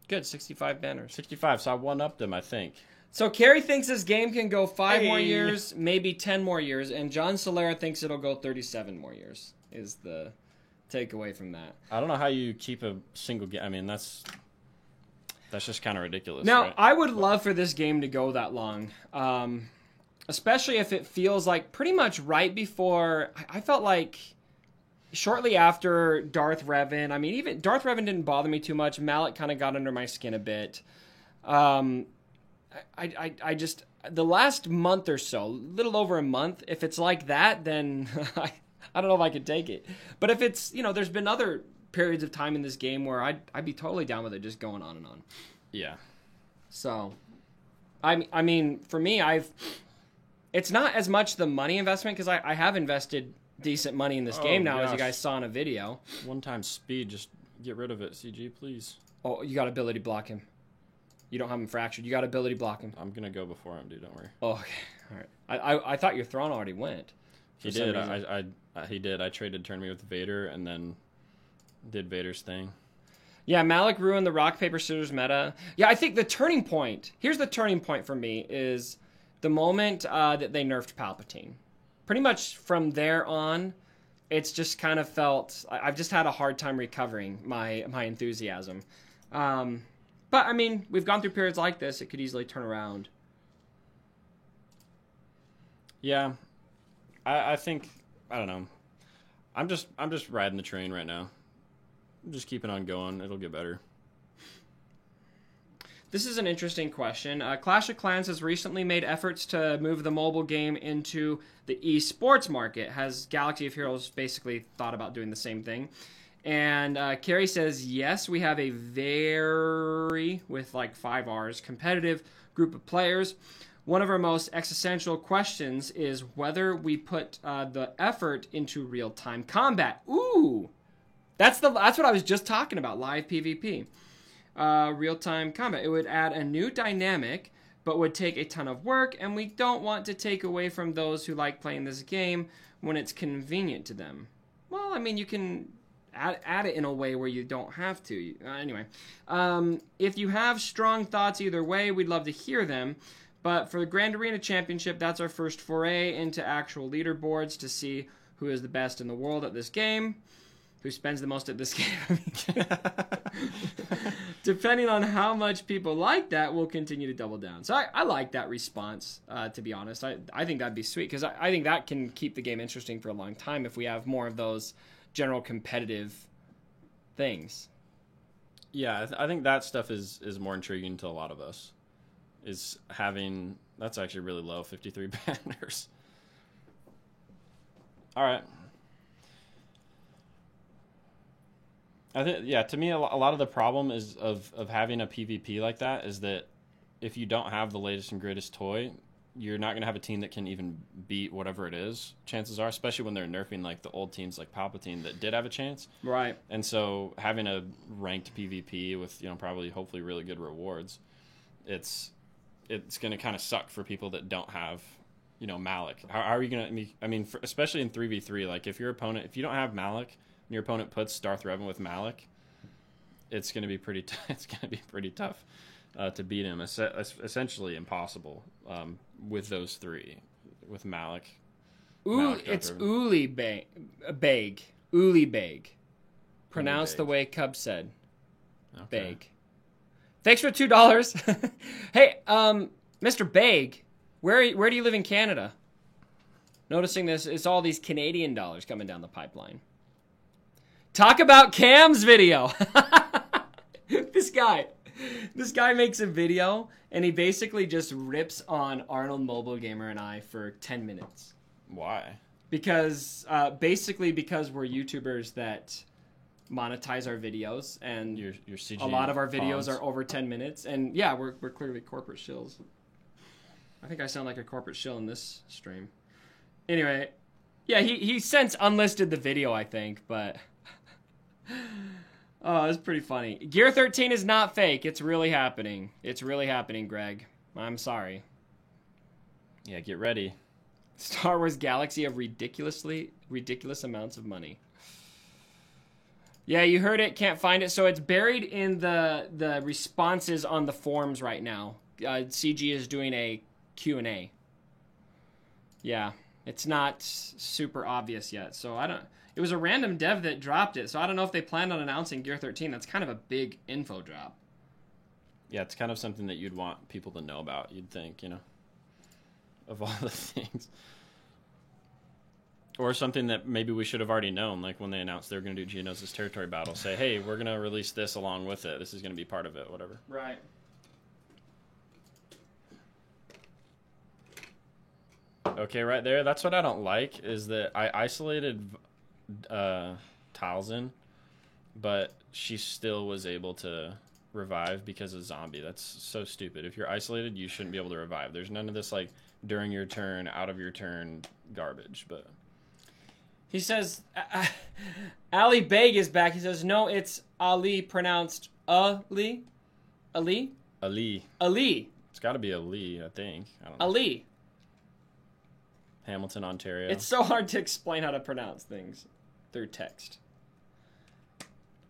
Good, 65 banners. 65, so I one-upped them, I think. So Carrie thinks this game can go 5 more years, maybe 10 more years, and John Solera thinks it'll go 37 more years, is the takeaway from that. I don't know how you keep a single game. I mean, that's just kind of ridiculous. Now, right? I would love for this game to go that long, especially if it feels like pretty much right before... I felt like... Shortly after Darth Revan, I mean, even Darth Revan didn't bother me too much. Malak kind of got under my skin a bit. I just, the last month or so, a little over a month, if it's like that, then I don't know if I could take it. But if it's, there's been other periods of time in this game where I'd be totally down with it just going on and on. Yeah. So, I mean, for me, it's not as much the money investment because I have invested decent money in this game now, as you guys saw in a video. One-time speed, just get rid of it, CG, please. Oh, you got ability block him. You don't have him fractured. You got ability block him. I'm gonna go before him, dude. Don't worry. Oh, okay. All right. I thought your Thrawn already went. He did. He did. I traded turn me with Vader and then did Vader's thing. Yeah, Malik ruined the rock, paper, scissors meta. Yeah, I think the turning point, here's the turning point for me, is the moment that they nerfed Palpatine. Pretty much from there on, it's just kind of felt, I've just had a hard time recovering my enthusiasm. But, I mean, we've gone through periods like this. It could easily turn around. Yeah. I think, I don't know. I'm just riding the train right now. I'm just keeping on going. It'll get better. This is an interesting question. Clash of Clans has recently made efforts to move the mobile game into the esports market. Has Galaxy of Heroes basically thought about doing the same thing? And Carrie says, yes, we have a very, with like 5 R's, competitive group of players. One of our most existential questions is whether we put the effort into real-time combat. Ooh! That's what I was just talking about, live PvP. Real-time combat. It would add a new dynamic, but would take a ton of work, and we don't want to take away from those who like playing this game when it's convenient to them. Well, I mean, you can add it in a way where you don't have to. Anyway, if you have strong thoughts either way, we'd love to hear them. But for the Grand Arena Championship, that's our first foray into actual leaderboards to see who is the best in the world at this game. Who spends the most at this game. Depending on how much people like that, we'll continue to double down. So I like that response, to be honest. I think that'd be sweet, because I think that can keep the game interesting for a long time if we have more of those general competitive things. Yeah, I think that stuff is more intriguing to a lot of us. Is having... That's actually really low, 53 banners. All right. I think, yeah, to me, a lot of the problem is of having a PvP like that is that if you don't have the latest and greatest toy, you're not going to have a team that can even beat whatever it is, chances are, especially when they're nerfing like the old teams like Palpatine that did have a chance. Right. And so having a ranked PvP with, probably hopefully really good rewards, it's going to kind of suck for people that don't have, Malik. How are you going to, I mean, especially in 3v3, like if you don't have Malik, and your opponent puts Darth Revan with Malik, it's going to be pretty tough to beat him. Essentially impossible with those three, with Malik. It's Uli Beg. Uli Beg. Pronounced the way Cub said. Okay. Beg. Thanks for $2. Hey, Mr. Beg, where do you live in Canada? Noticing this, it's all these Canadian dollars coming down the pipeline. Talk about Cam's video. This guy makes a video, and he basically just rips on Arnold Mobile Gamer and I for 10 minutes. Why? Because we're YouTubers that monetize our videos, and your CG a lot of our videos fonts are over 10 minutes. And yeah, we're clearly corporate shills. I think I sound like a corporate shill in this stream. Anyway, yeah, he since unlisted the video, I think, but... Oh, it's pretty funny. Gear 13 is not fake. It's really happening. It's really happening, Greg. I'm sorry. Yeah, get ready. Star Wars Galaxy of ridiculous amounts of money. Yeah, you heard it. Can't find it. So it's buried in the responses on the forums right now. CG is doing a Q&A. Yeah, it's not super obvious yet. So I don't... It was a random dev that dropped it, so I don't know if they planned on announcing Gear 13. That's kind of a big info drop. Yeah, it's kind of something that you'd want people to know about, you'd think, of all the things. Or something that maybe we should have already known, like when they announced they were going to do Geonosis Territory Battle. Say, hey, we're going to release this along with it. This is going to be part of it, whatever. Right. Okay, right there. That's what I don't like is that I isolated Talzin, but she still was able to revive because of zombie. That's so stupid. If you're isolated, you shouldn't be able to revive. There's none of this like during your turn, out of your turn garbage. But he says, Ali Beg is back. He says, no, it's Ali, pronounced Ali. Ali? Ali. Ali. It's got to be Ali, I think. I don't know. Ali. Hamilton, Ontario. It's so hard to explain how to pronounce things through text.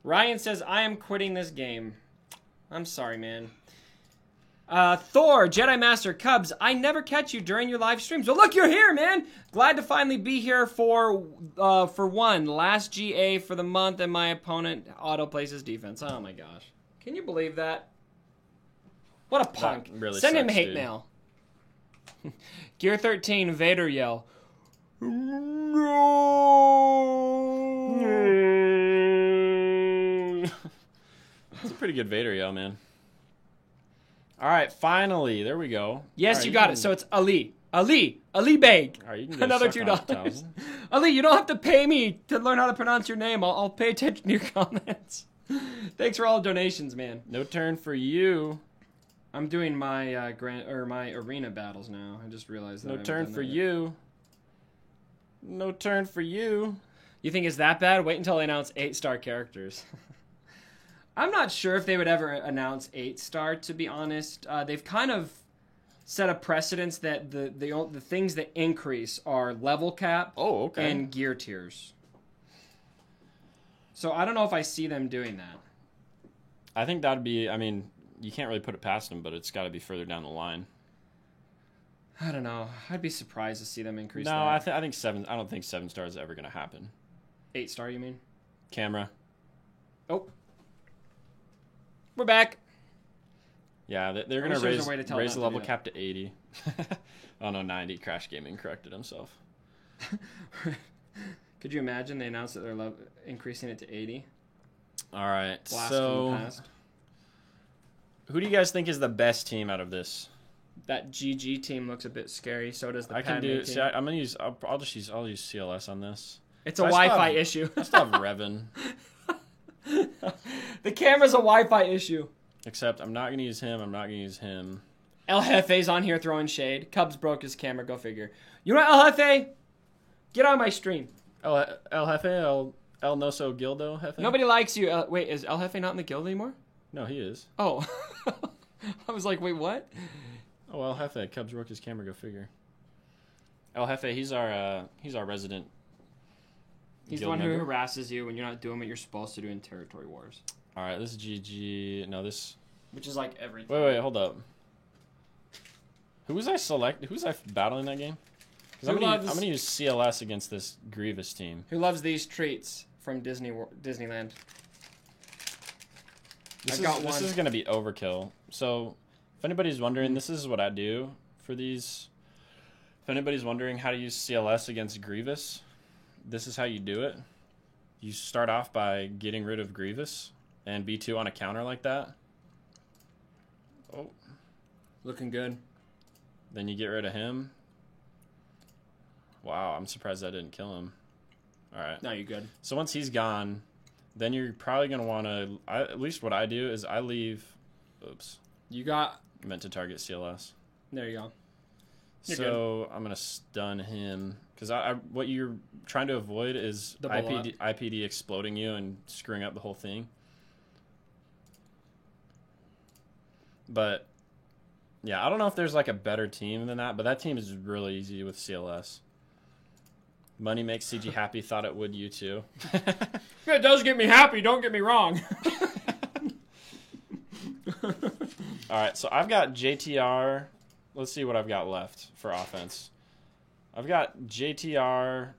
Ryan says, I am quitting this game. I'm sorry, man. Thor, Jedi Master, Cubs, I never catch you during your live streams. Well, look, you're here, man. Glad to finally be here for one. Last GA for the month, and my opponent auto-places defense. Oh, my gosh. Can you believe that? What a punk. That really Send him sucks, hate dude. mail. Gear 13, Vader yell. No! It's a pretty good Vader yell, man. All right, finally. There we go. Yes, All right, you got it. So it's Ali. Ali. Ali Beg. All right, you can go Another suck on it, $2. Talzin. Ali, you don't have to pay me to learn how to pronounce your name. I'll pay attention to your comments. Thanks for all the donations, man. No turn for you. I'm doing my my arena battles now. I just realized that. No turn for you. No turn for you. You think it's that bad? Wait until they announce 8-star characters. I'm not sure if they would ever announce 8-star, to be honest. They've kind of set a precedence that the things that increase are level cap Oh, okay. and gear tiers. So I don't know if I see them doing that. I think that'd be, I mean, you can't really put it past them, but it's got to be further down the line. I don't know. I'd be surprised to see them increase No, that. I think 7. I don't think 7-star is ever going to happen. 8-star, you mean? Camera. Oh. We're back. Yeah, they're I going wish to there was a way to tell raise not the to level do that. cap to 80. Oh, no, 90. Crash Gaming corrected himself. Could you imagine they announced that they're increasing it to 80? All right, Blast from so the past. who do you guys think is the best team out of this? That GG team looks a bit scary. So does the I can Padme do. team. See, I'm gonna use. I'll use CLS on this. It's a I still Wi-Fi have- issue. I still have Revan, The camera's a Wi-Fi issue. except I'm not gonna use him. I'm not gonna use him. El Jefe's on here throwing shade. Cubs broke his camera. Go figure. You know what, El Jefe? Get on my stream. El Jefe, El Noso Gildo Jefe. Nobody likes you. Wait, is El Jefe not in the guild anymore? No, he is. Oh. I was like, wait, what? Oh, El Jefe. Cubs broke his camera. Go figure. El Jefe, he's our resident. He's the guild one who member. harasses you when you're not doing what you're supposed to do in territory wars. All right, this is GG. No, this. Which is like everything. Wait, hold up. Who was I battling that game? 'Cause I'm gonna use CLS against this Grievous team. Who loves these treats from Disneyland? This is gonna be overkill. So, if anybody's wondering, this is what I do for these. If anybody's wondering how to use CLS against Grievous, this is how you do it. You start off by getting rid of Grievous and B2 on a counter like that. Oh, Looking good. then you get rid of him. Wow, I'm surprised that didn't kill him. All right. No, you're good. So once he's gone, then you're probably going to want to, at least what I do is I leave, oops, You got... I meant to target CLS. There you go. So I'm going to stun him, because what you're trying to avoid is The blow IPD exploding you and screwing up the whole thing. But, yeah, I don't know if there's like a better team than that, but that team is really easy with CLS. Money makes CG happy, thought it would you too. It does get me happy, don't get me wrong. All right, so I've got JTR. Let's see what I've got left for offense. I've got JTR,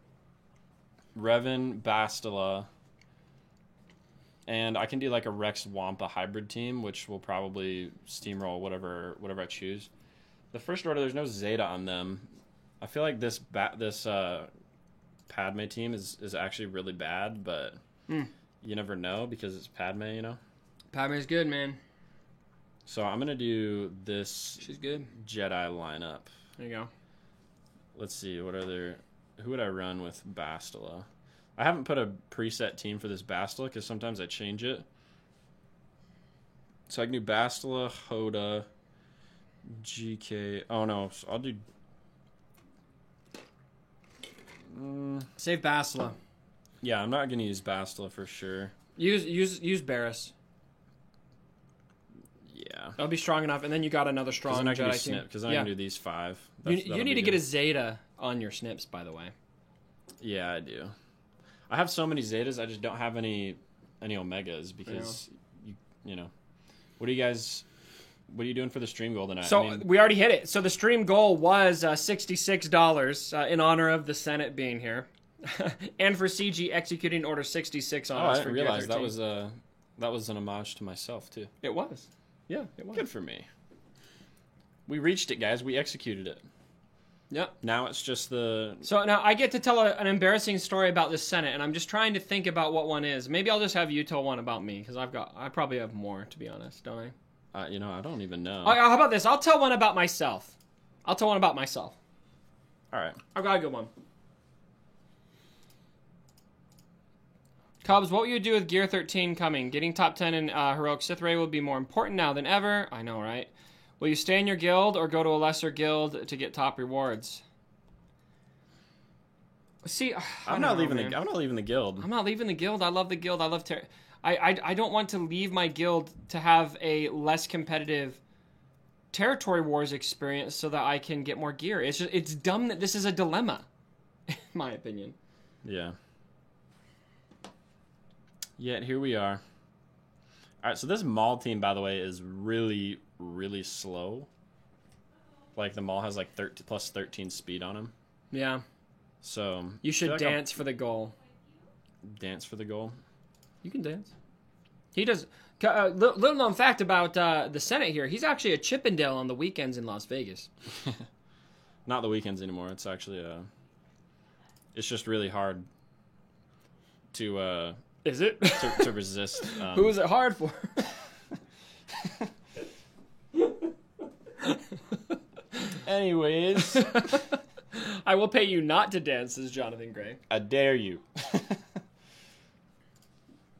Revan, Bastila, and I can do like a Rex Wampa hybrid team, which will probably steamroll whatever I choose. The first order, there's no Zeta on them. I feel like this Padme team is actually really bad, but you never know because it's Padme, you know? Padme's good, man. So I'm going to do this She's good. Jedi lineup. There you go. let's see, who would I run with Bastila? I haven't put a preset team for this Bastila because sometimes I change it. So I can do Bastila, Hoda, GK. Oh no, so I'll do. Save Bastila. Yeah, I'm not gonna use Bastila for sure. Use Barris. Yeah, That'll be strong enough, and then you got another strong Jedi team. team. Because then I can do these 5. You need to get a Zeta on your snips, by the way. Yeah, I do. I have so many Zetas, I just don't have any Omegas because you know. What are you doing for the stream goal tonight? So we already hit it. So the stream goal was $66 in honor of the Senate being here, and for CG executing Order 66 on us. I didn't realize that was an homage to myself too. It was. Yeah, it was. Good for me. We reached it, guys. We executed it. Yep. Now it's just the... So now I get to tell an embarrassing story about the Senate, and I'm just trying to think about what one is. Maybe I'll just have you tell one about me, because I probably have more, to be honest, don't I? I don't even know. How about this? I'll tell one about myself. All right. I've got a good one. Cubs, what will you do with Gear 13 coming? Getting top 10 in Heroic Sith Ray will be more important now than ever. I know, right? Will you stay in your guild or go to a lesser guild to get top rewards? See, I'm not leaving the guild. I'm not leaving the guild. I love the guild. I love I don't want to leave my guild to have a less competitive territory wars experience so that I can get more gear. It's dumb that this is a dilemma, in my opinion. Yeah. Yet here we are. All right, so this Maul team, by the way, is really, really slow. Like, the Maul has, like, plus 13 speed on him. Yeah. So... You should dance for the goal. Dance for the goal? You can dance. He does... little known fact about the Senate here, he's actually a Chippendale on the weekends in Las Vegas. Not the weekends anymore. It's actually it's just really hard to... Is it? to resist. Who is it hard for? Anyways. I will pay you not to dance, says Jonathan Gray. I dare you.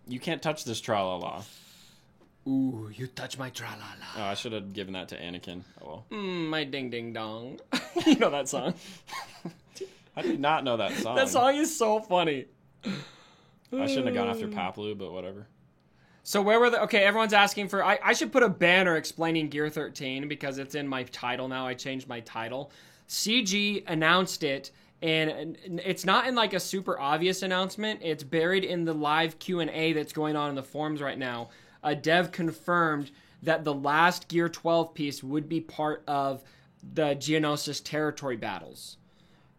You can't touch this tra-la-la. Ooh, you touch my tra-la-la. Oh, I should have given that to Anakin. Oh well. My ding-ding-dong. You know that song? I did not know that song. That song is so funny. I shouldn't have gone after Paplu, but whatever. So where were the... Okay, everyone's asking for... I should put a banner explaining Gear 13 because it's in my title now. I changed my title. CG announced it, and it's not in like a super obvious announcement. It's buried in the live Q&A that's going on in the forums right now. A dev confirmed that the last Gear 12 piece would be part of the Geonosis territory battles.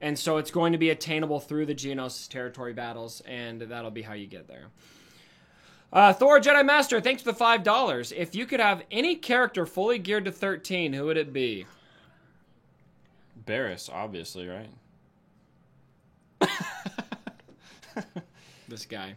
And so it's going to be attainable through the Geonosis territory battles, and that'll be how you get there. Thor Jedi Master, thanks for the $5. If you could have any character fully geared to 13, who would it be? Barris, obviously, right? This guy.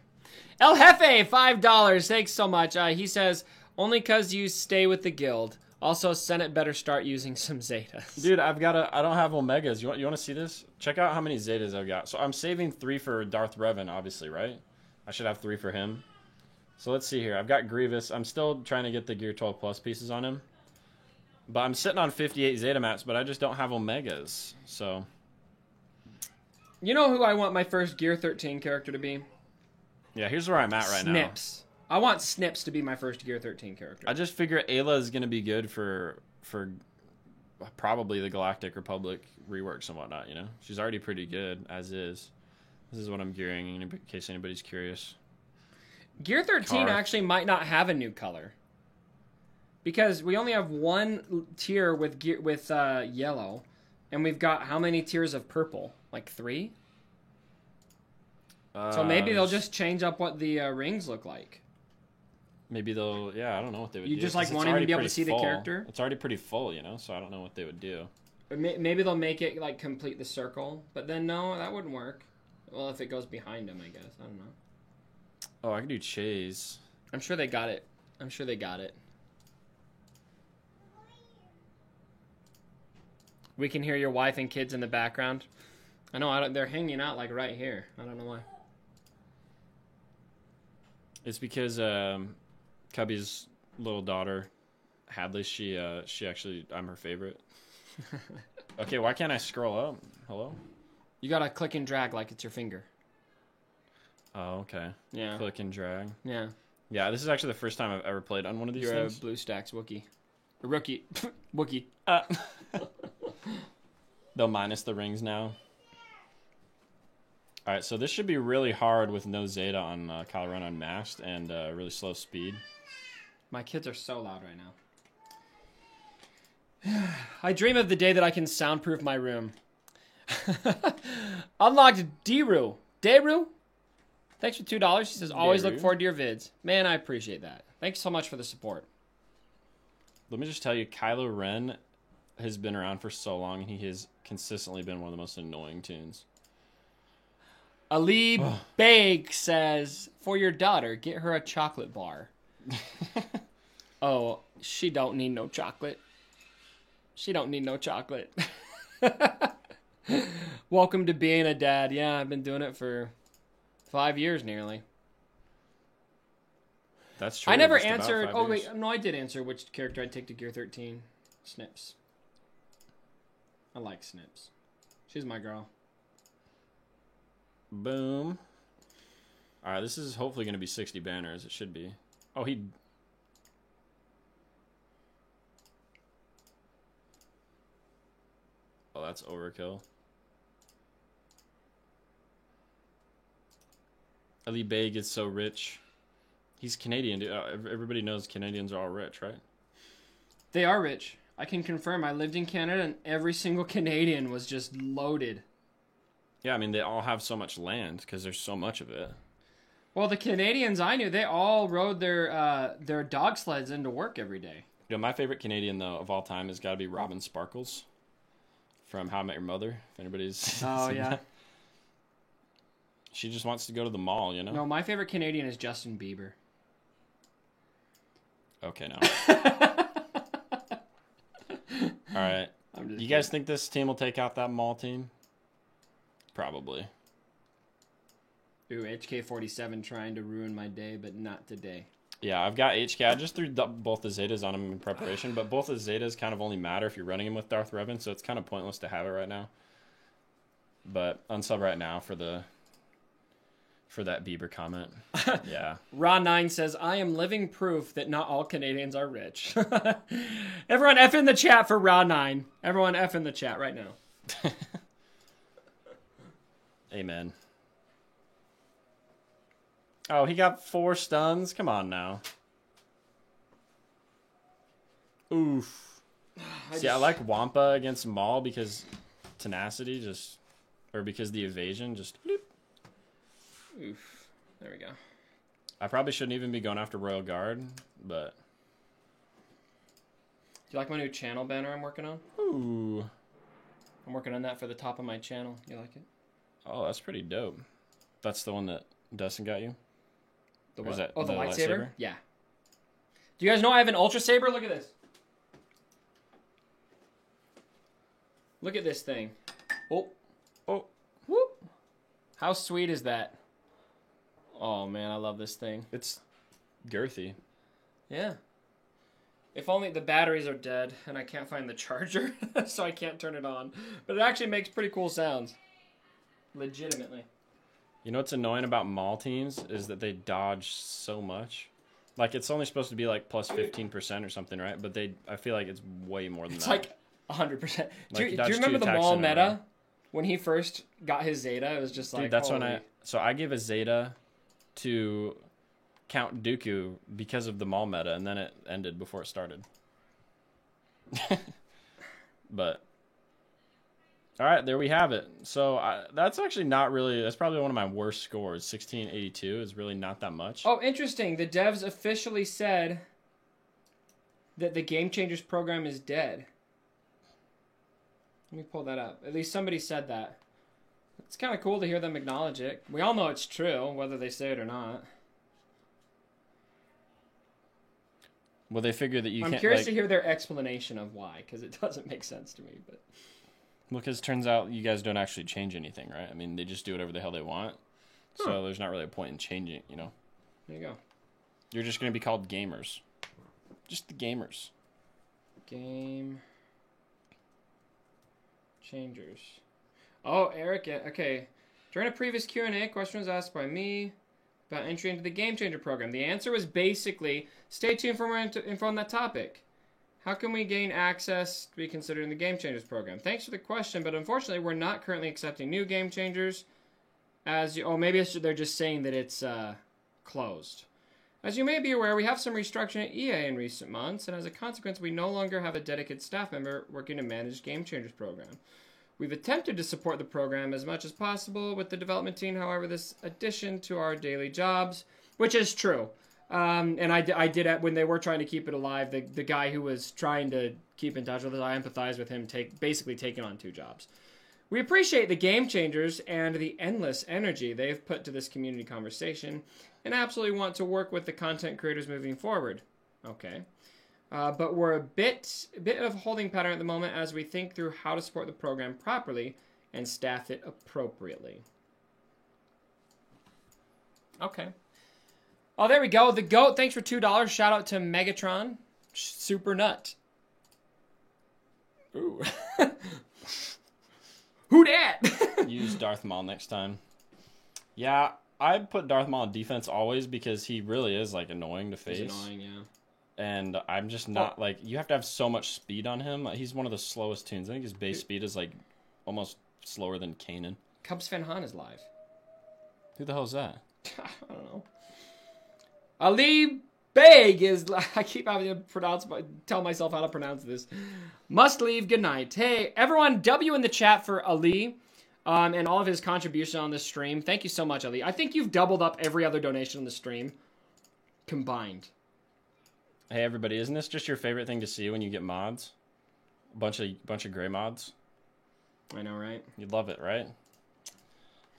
El Jefe, $5. Thanks so much. He says, only because you stay with the guild. Also, Senate better start using some Zetas. Dude, I don't have Omegas. You want to see this? Check out how many Zetas I've got. So I'm saving 3 for Darth Revan, obviously, right? I should have 3 for him. So let's see here. I've got Grievous. I'm still trying to get the Gear 12 Plus pieces on him. But I'm sitting on 58 Zeta mats, but I just don't have Omegas. So. You know who I want my first Gear 13 character to be? Yeah, here's where I'm at right now. Snips. I want Snips to be my first Gear 13 character. I just figure Ayla is going to be good for probably the Galactic Republic reworks and whatnot, you know? She's already pretty good, as is. This is what I'm gearing, in case anybody's curious. Gear 13 actually might not have a new color. Because we only have one tier with yellow, and we've got how many tiers of purple? Like 3? So maybe they'll just change up what the rings look like. Maybe they'll, I don't know what they would do. You just like want him to be able to see the character? It's already pretty full, you know, so I don't know what they would do. Or maybe they'll make it like complete the circle, but then no, that wouldn't work. Well, if it goes behind him, I guess. I don't know. Oh, I can do Chase. I'm sure they got it. We can hear your wife and kids in the background. I know, they're hanging out like right here. I don't know why. It's because Cubby's little daughter, Hadley, she actually, I'm her favorite. Okay, why can't I scroll up? Hello? You gotta click and drag like it's your finger. Oh, okay. Yeah. Click and drag. Yeah. Yeah, this is actually the first time I've ever played on one of these You're things. a BlueStacks Wookie. A rookie. Wookie. They'll minus the rings now. All right, so this should be really hard with no Zeta on Kyle Run Unmasked and really slow speed. My kids are so loud right now. I dream of the day that I can soundproof my room. Unlocked Deru. Deru? Thanks for $2. He says, always look Deru. forward to your vids. Man, I appreciate that. Thanks so much for the support. Let me just tell you, Kylo Ren has been around for so long, and he has consistently been one of the most annoying tunes. Ali Beg says, for your daughter, get her a chocolate bar. Oh, she don't need no chocolate. She don't need no chocolate. Welcome to being a dad. Yeah, I've been doing it for 5 years nearly. That's true. I never just about answered. 5 Oh, years. wait. No, I did answer which character I'd take to Gear 13. Snips. I like Snips. She's my girl. Boom. All right, this is hopefully going to be 60 banners. It should be. Oh, he... Oh, that's overkill. Ali Bey gets so rich. He's Canadian, dude. Everybody knows Canadians are all rich, right? They are rich. I can confirm I lived in Canada and every single Canadian was just loaded. Yeah, I mean, they all have so much land because there's so much of it. Well, the Canadians I knew, they all rode their dog sleds into work every day. You know, my favorite Canadian, though, of all time has got to be Robin Sparkles from How I Met Your Mother, if anybody's Oh, seen yeah. that. She just wants to go to the mall, you know? No, my favorite Canadian is Justin Bieber. Okay, no. All right. You guys think this team will take out that mall team? Probably. Ooh, HK47 trying to ruin my day, but not today. Yeah, I've got HK. I just threw both the Zetas on him in preparation, but both the Zetas kind of only matter if you're running him with Darth Revan, so it's kind of pointless to have it right now. But unsub right now for that Bieber comment. Yeah. Ron9 says, I am living proof that not all Canadians are rich. Everyone F in the chat for Ron9. Everyone F in the chat right now. Amen. Oh, he got 4 stuns? Come on now. Oof. I like Wampa against Maul because tenacity because the evasion just... Bloop. Oof. There we go. I probably shouldn't even be going after Royal Guard, but... Do you like my new channel banner I'm working on? Ooh. I'm working on that for the top of my channel. You like it? Oh, that's pretty dope. That's the one that Dustin got you? The Or is what? that Oh, the the lightsaber? lightsaber? Yeah. Do you guys know I have an Ultra Saber? Look at this. Look at this thing. Oh. Oh. Whoop. How sweet is that? Oh, man, I love this thing. It's girthy. Yeah. If only the batteries are dead and I can't find the charger, so I can't turn it on. But it actually makes pretty cool sounds. Legitimately. You know what's annoying about Maul teams is that they dodge so much. Like, it's only supposed to be like plus 15% or something, right? But I feel like it's way more than It's that. like 100%. Do you dodge remember 2 the attacks Maul in a row. meta? When he first got his Zeta, it was just like, Dude, that's when holy- I gave a Zeta to Count Dooku because of the Maul meta, and then it ended before it started. But all right, there we have it. So that's actually not really. That's probably one of my worst scores. 1682 is really not that much. Oh, interesting. The devs officially said that the Game Changers program is dead. Let me pull that up. At least somebody said that. It's kind of cool to hear them acknowledge it. We all know it's true, whether they say it or not. Well, they figure that you I'm can't. curious Like, to hear their explanation of why, because it doesn't make sense to me. But Well, because it turns out you guys don't actually change anything, right? I mean, they just do whatever the hell they want. So there's not really a point in changing it, you know? There you go. You're just going to be called gamers. Just the gamers. Game changers. Oh, Eric. Okay. During a previous Q&A, a question was asked by me about entry into the Game Changer program. The answer was basically, stay tuned for more info on that topic. How can we gain access to be considered in the Game Changers program? Thanks for the question, but unfortunately, we're not currently accepting new Game Changers. Maybe they're just saying that it's closed. As you may be aware, we have some restructuring at EA in recent months, and as a consequence, we no longer have a dedicated staff member working to manage Game Changers program. We've attempted to support the program as much as possible with the development team, however, this addition to our daily jobs, which is true. And I did it when they were trying to keep it alive. The guy who was trying to keep in touch with us, I empathize with him basically taking on 2 jobs. We appreciate the Game Changers and the endless energy they've put to this community conversation and absolutely want to work with the content creators moving forward. Okay. But we're a bit of a holding pattern at the moment as we think through how to support the program properly and staff it appropriately. Okay. Oh, there we go. The GOAT, thanks for $2. Shout out to Megatron. Super nut. Ooh. Who dat? Use Darth Maul next time. Yeah, I'd put Darth Maul on defense always because he really is, like, annoying to face. He's annoying, yeah. And I'm just not, like, you have to have so much speed on him. He's one of the slowest tunes. I think his base speed is, like, almost slower than Kanan. Cubs Van Han is live. Who the hell is that? I don't know. Ali Beg is... I keep having to tell myself how to pronounce this. Must leave. Good night. Hey, everyone, W in the chat for Ali and all of his contribution on this stream. Thank you so much, Ali. I think you've doubled up every other donation on the stream combined. Hey, everybody, isn't this just your favorite thing to see when you get mods? A bunch of gray mods? I know, right? You'd love it, right?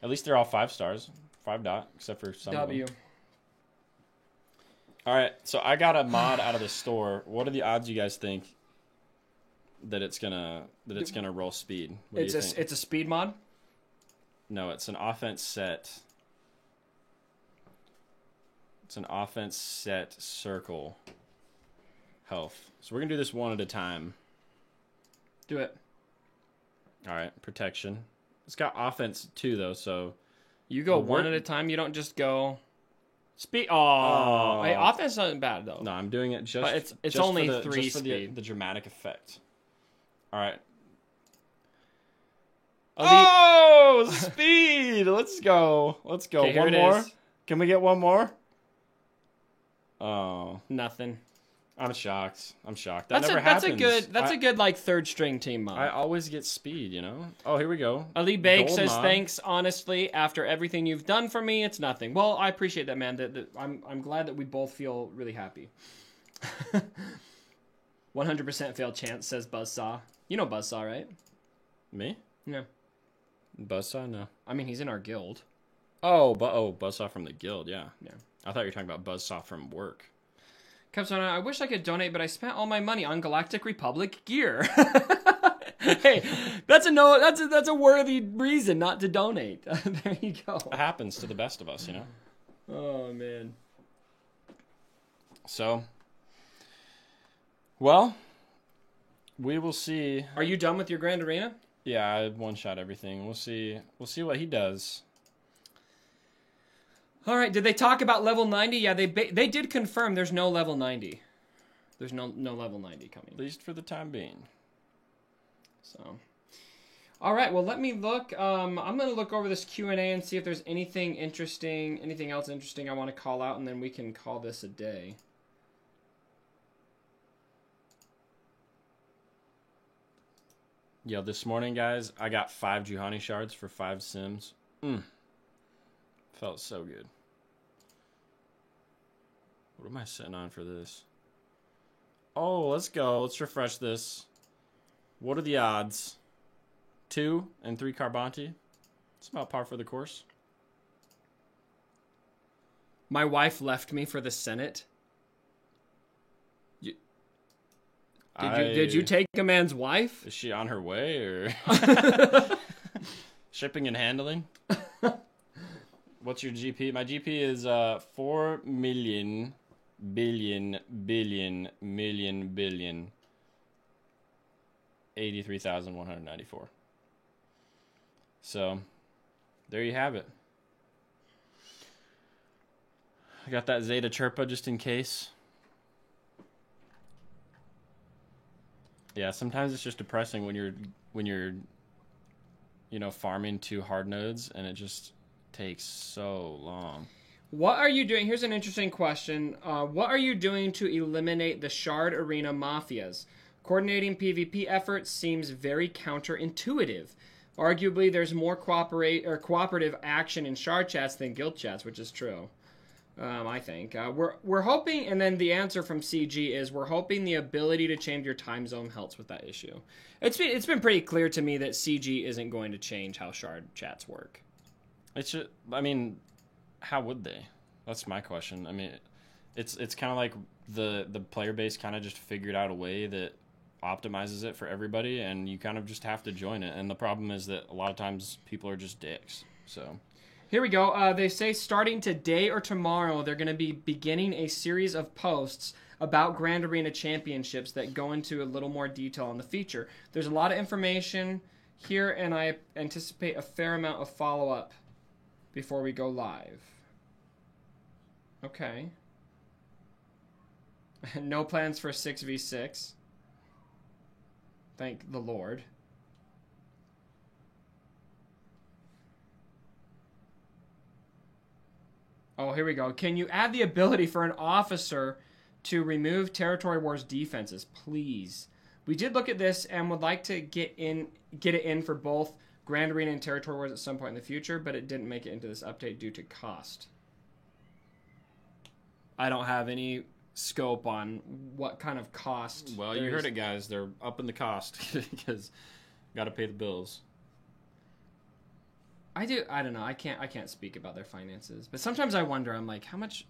At least they're all 5 stars. 5 dot, except for some W. of them. All right, so I got a mod out of the store. What are the odds you guys think that it's gonna roll speed? What do you think? It's a speed mod? No, it's an offense set. It's an offense set circle health. So we're gonna do this one at a time. Do it. All right, protection. It's got offense too, though. So you go one at a time. You don't just go speed. Oh, hey, offense isn't bad though. No, I'm doing it just. But it's just only for 3 just speed. For the dramatic effect. All right. Oh, speed! Let's go. Let's go. Okay, one more. Can we get one more? Oh, nothing. I'm shocked. That that's never happens. That's a good like third string team mod. I always get speed, you know. Oh, here we go. Ali Bake Gold says, mod. "Thanks, honestly. After everything you've done for me, it's nothing." Well, I appreciate that, man. I'm glad that we both feel really happy. 100% failed chance, says Buzzsaw. You know Buzzsaw, right? Me? Yeah. Buzzsaw? No. I mean, he's in our guild. Buzzsaw from the guild. Yeah. Yeah. I thought you were talking about Buzzsaw from work. Capstone, I wish I could donate, but I spent all my money on Galactic Republic gear. Hey, that's a worthy reason not to donate. There you go. It happens to the best of us, you know. Oh man. So, well, we will see. Are you done with your Grand Arena? Yeah, I one shot everything. We'll see what he does. All right, did they talk about level 90? Yeah, they did confirm there's no level 90. There's no level 90 coming. At least for the time being. So, all right, well, let me look. I'm going to look over this Q&A and see if there's anything else interesting I want to call out, and then we can call this a day. Yo, this morning, guys, I got 5 Juhani shards for 5 sims. Felt so good. What am I sitting on for this? Oh, let's go. Let's refresh this. What are the odds? 2 and 3 Carbonti. It's about par for the course. My wife left me for the Senate. Did you take a man's wife? Is she on her way or shipping and handling? What's your GP? My GP is 4 million billion 83,194. So there you have it. I got that Zeta Chirpa just in case. Yeah, sometimes it's just depressing when you're farming 2 hard nodes and it just takes so long. What are you doing? Here's an interesting question. What are you doing to eliminate the Shard Arena mafias? Coordinating PvP efforts seems very counterintuitive. Arguably, there's more cooperative action in Shard chats than guild chats, which is true. I think we're hoping, and then the answer from CG is we're hoping the ability to change your time zone helps with that issue. It's been pretty clear to me that CG isn't going to change how Shard chats work. How would they? That's my question. I mean, it's kind of like the player base kind of just figured out a way that optimizes it for everybody, and you kind of just have to join it. And the problem is that a lot of times people are just dicks. So here we go. They say starting today or tomorrow, they're going to be beginning a series of posts about Grand Arena Championships that go into a little more detail on the feature. There's a lot of information here, and I anticipate a fair amount of follow-up before we go live. Okay. No plans for 6v6. Thank the Lord. Oh, here we go. Can you add the ability for an officer to remove Territory Wars defenses, please? We did look at this and would like to get it in for both Grand Arena and Territory Wars at some point in the future, but it didn't make it into this update due to cost. I don't have any scope on what kind of cost. Well, you heard it, guys. They're upping the cost because got to pay the bills. I don't know. I can't speak about their finances, but sometimes I wonder. I'm like, how much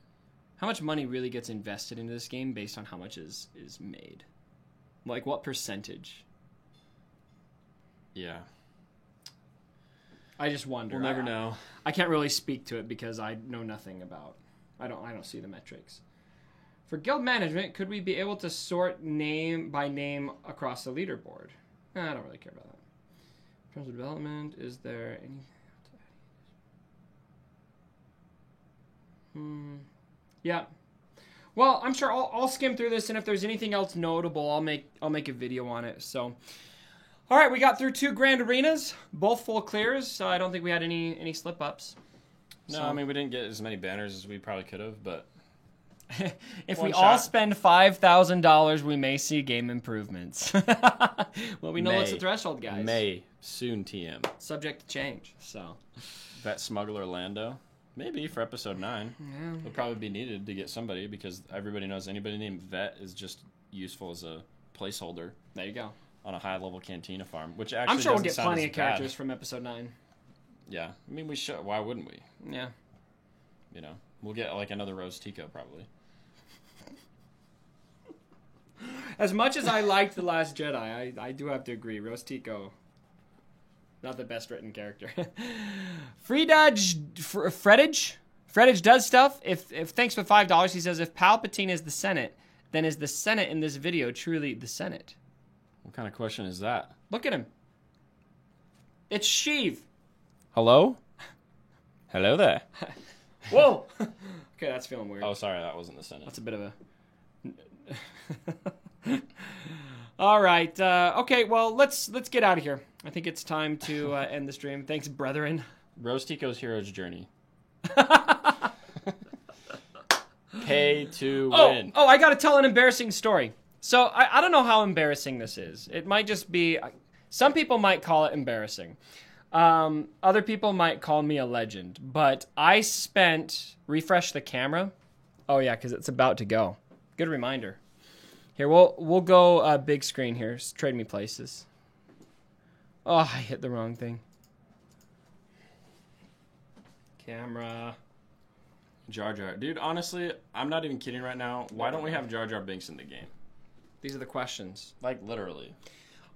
money really gets invested into this game based on how much is made? Like, what percentage? Yeah. I just wonder. We'll never know. I can't really speak to it because I know nothing about. I don't see the metrics. For guild management, could we be able to sort name by name across the leaderboard? I don't really care about that. In terms of development, is there any? Yeah. Well, I'm sure I'll skim through this, and if there's anything else notable, I'll make a video on it. So, all right, we got through 2 grand arenas, both full clears. So I don't think we had any slip ups. No, I mean we didn't get as many banners as we probably could have, but if we all spend $5,000, we may see game improvements. Well, we know what's the threshold, guys. May soon TM. Subject to change. So Vet Smuggler Lando. Maybe for episode 9. Yeah. It'll probably be needed to get somebody because everybody knows anybody named Vet is just useful as a placeholder. There you go. On a high-level Cantina farm, which actually I'm sure we'll get sound plenty as of characters bad. from episode 9. Yeah. I mean, we should. Why wouldn't we? Yeah. You know, we'll get like another Rose Tico probably. As much as I liked The Last Jedi, I do have to agree. Rose Tico, not the best written character. Fredage does stuff. If thanks for $5, he says, if Palpatine is the Senate, then is the Senate in this video truly the Senate? What kind of question is that? Look at him. It's Sheev. Hello? Hello there. Whoa. Okay, that's feeling weird. Oh, sorry, that wasn't the Senate. That's a bit of a... All right. Okay, well, let's get out of here. I think it's time to end the stream. Thanks, brethren. Rose Tico's hero's journey. Pay to win. Oh, I got to tell an embarrassing story. So I don't know how embarrassing this is. It might just be... Some people might call it embarrassing. Other people might call me a legend. But I spent... Refresh the camera. Oh, yeah, because it's about to go. Good reminder. Here, we'll go big screen here. Trade me places. Oh, I hit the wrong thing. Camera. Jar Jar. Dude, honestly, I'm not even kidding right now. Why don't we have Jar Jar Binks in the game? These are the questions. Like literally.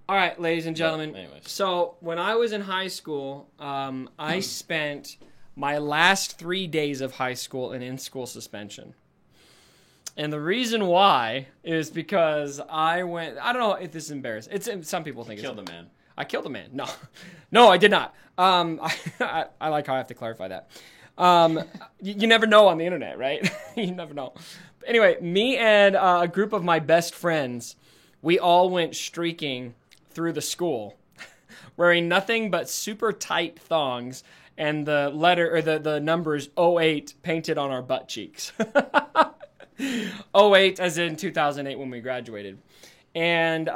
All right, ladies and gentlemen. Anyways. So when I was in high school, I spent my last 3 days of high school in-school suspension. And the reason why is because I don't know if this is embarrassing. Some people think Killed a man. I killed a man. No, I did not. I like how I have to clarify that. You never know on the internet, right? You never know. But anyway, me and a group of my best friends, we all went streaking through the school, wearing nothing but super tight thongs and the letter or the numbers 08 painted on our butt cheeks. 08 as in 2008 when we graduated. And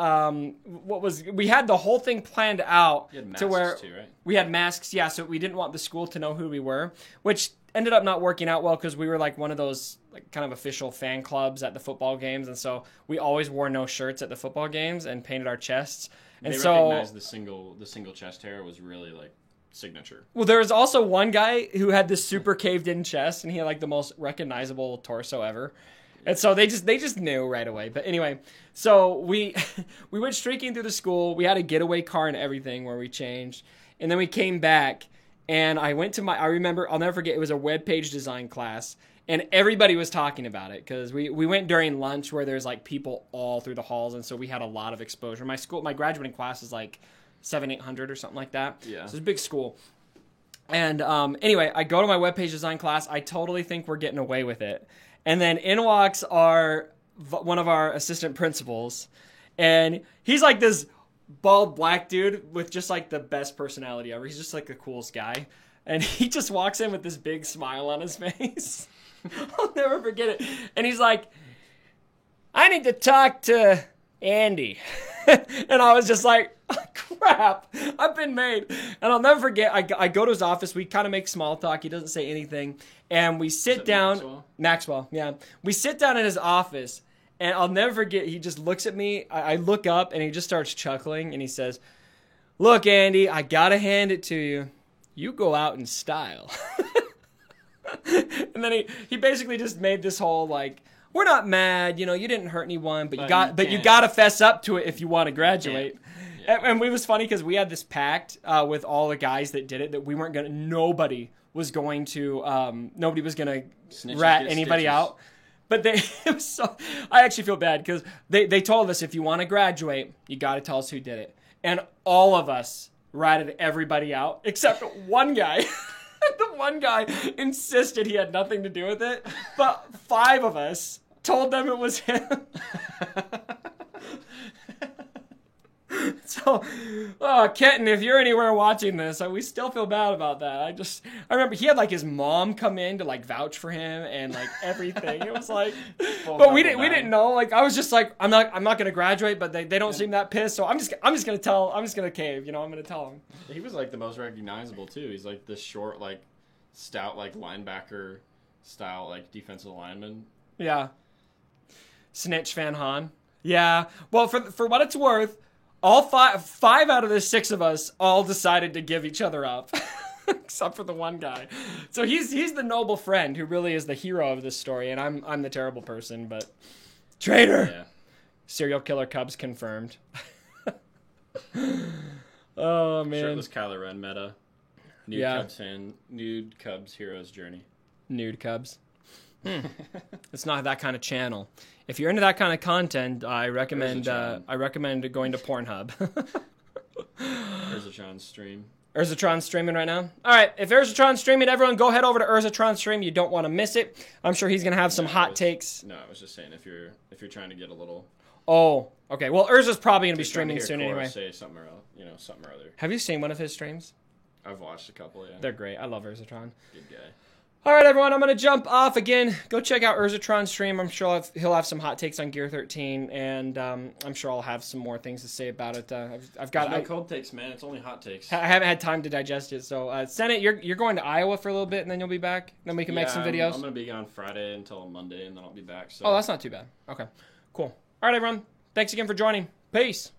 we had the whole thing planned out You had masks to where too, right? we had masks, yeah, so we didn't want the school to know who we were, which ended up not working out well because we were like one of those like kind of official fan clubs at the football games, and so we always wore no shirts at the football games and painted our chests. And They so recognized the single chest hair was really like signature. well, there was also one guy who had this super caved in chest, and he had like the most recognizable torso ever. And so they just knew right away. But anyway, so we went streaking through the school. We had a getaway car and everything where we changed. And then we came back, and I remember, I'll never forget, it was a web page design class. And everybody was talking about it because we went during lunch where there's like people all through the halls. And so we had a lot of exposure. My graduating class is like 700-800 or something like that. Yeah. So it's a big school. And anyway, I go to my web page design class. I totally think we're getting away with it. And then in walks one of our assistant principals, and he's like this bald black dude with just like the best personality ever. He's just like the coolest guy. And he just walks in with this big smile on his face. I'll never forget it. And he's like, I need to talk to Andy. And I was just like, oh, crap, I've been made. And I'll never forget, I go to his office. We kind of make small talk. He doesn't say anything. And we sit down. Maxwell, yeah. We sit down in his office. And I'll never forget, he just looks at me. I look up, and he just starts chuckling. And he says, look, Andy, I got to hand it to you. You go out in style. And then he basically just made this whole, like, we're not mad, you didn't hurt anyone, but you got to fess up to it if you want to graduate. Yeah. And it was funny because we had this pact with all the guys that did it that we weren't nobody was going to rat anybody out. But I actually feel bad because they told us if you want to graduate, you got to tell us who did it. And all of us ratted everybody out except one guy. The one guy insisted he had nothing to do with it, but 5 of us told them it was him. So, Kenton, if you're anywhere watching this, we still feel bad about that. I remember he had like his mom come in to like vouch for him and like everything. It was like, but we didn't know. Like I was just like, I'm not gonna graduate, but they don't seem that pissed. So I'm just gonna cave. I'm gonna tell him. He was like the most recognizable too. He's like this short, like stout, like linebacker style, like defensive lineman. Yeah. Snitch Van Han. Yeah. Well, for what it's worth, all five out of the 6 of us all decided to give each other up, except for the one guy. So he's the noble friend who really is the hero of this story, and I'm the terrible person. But traitor, Yeah. Serial killer Cubs confirmed. Oh man, Shirtless Kylo Ren meta. Nude Cubs hero's journey. Nude Cubs. It's not that kind of channel. If you're into that kind of content, I recommend going to Pornhub. Urzatron's stream. Urzatron's streaming right now. All right, if Urzatron's streaming, everyone go head over to Urzatron's stream. You don't want to miss it. I'm sure he's gonna have some hot takes. No, I was just saying if you're trying to get a little. Oh, okay. Well, Urza's probably gonna be streaming soon anyway. Say something or something or other. Have you seen one of his streams? I've watched a couple. Yeah, they're great. I love Urzatron. Good guy. All right, everyone, I'm going to jump off again. Go check out Urzatron's stream. I'm sure he'll have some hot takes on Gear 13, and I'm sure I'll have some more things to say about it. I've got no cold takes, man. It's only hot takes. I haven't had time to digest it. So, Senate, you're going to Iowa for a little bit, and then you'll be back? Then we can make some videos? I'm going to be gone Friday until Monday, and then I'll be back. So. Oh, that's not too bad. Okay, cool. All right, everyone. Thanks again for joining. Peace.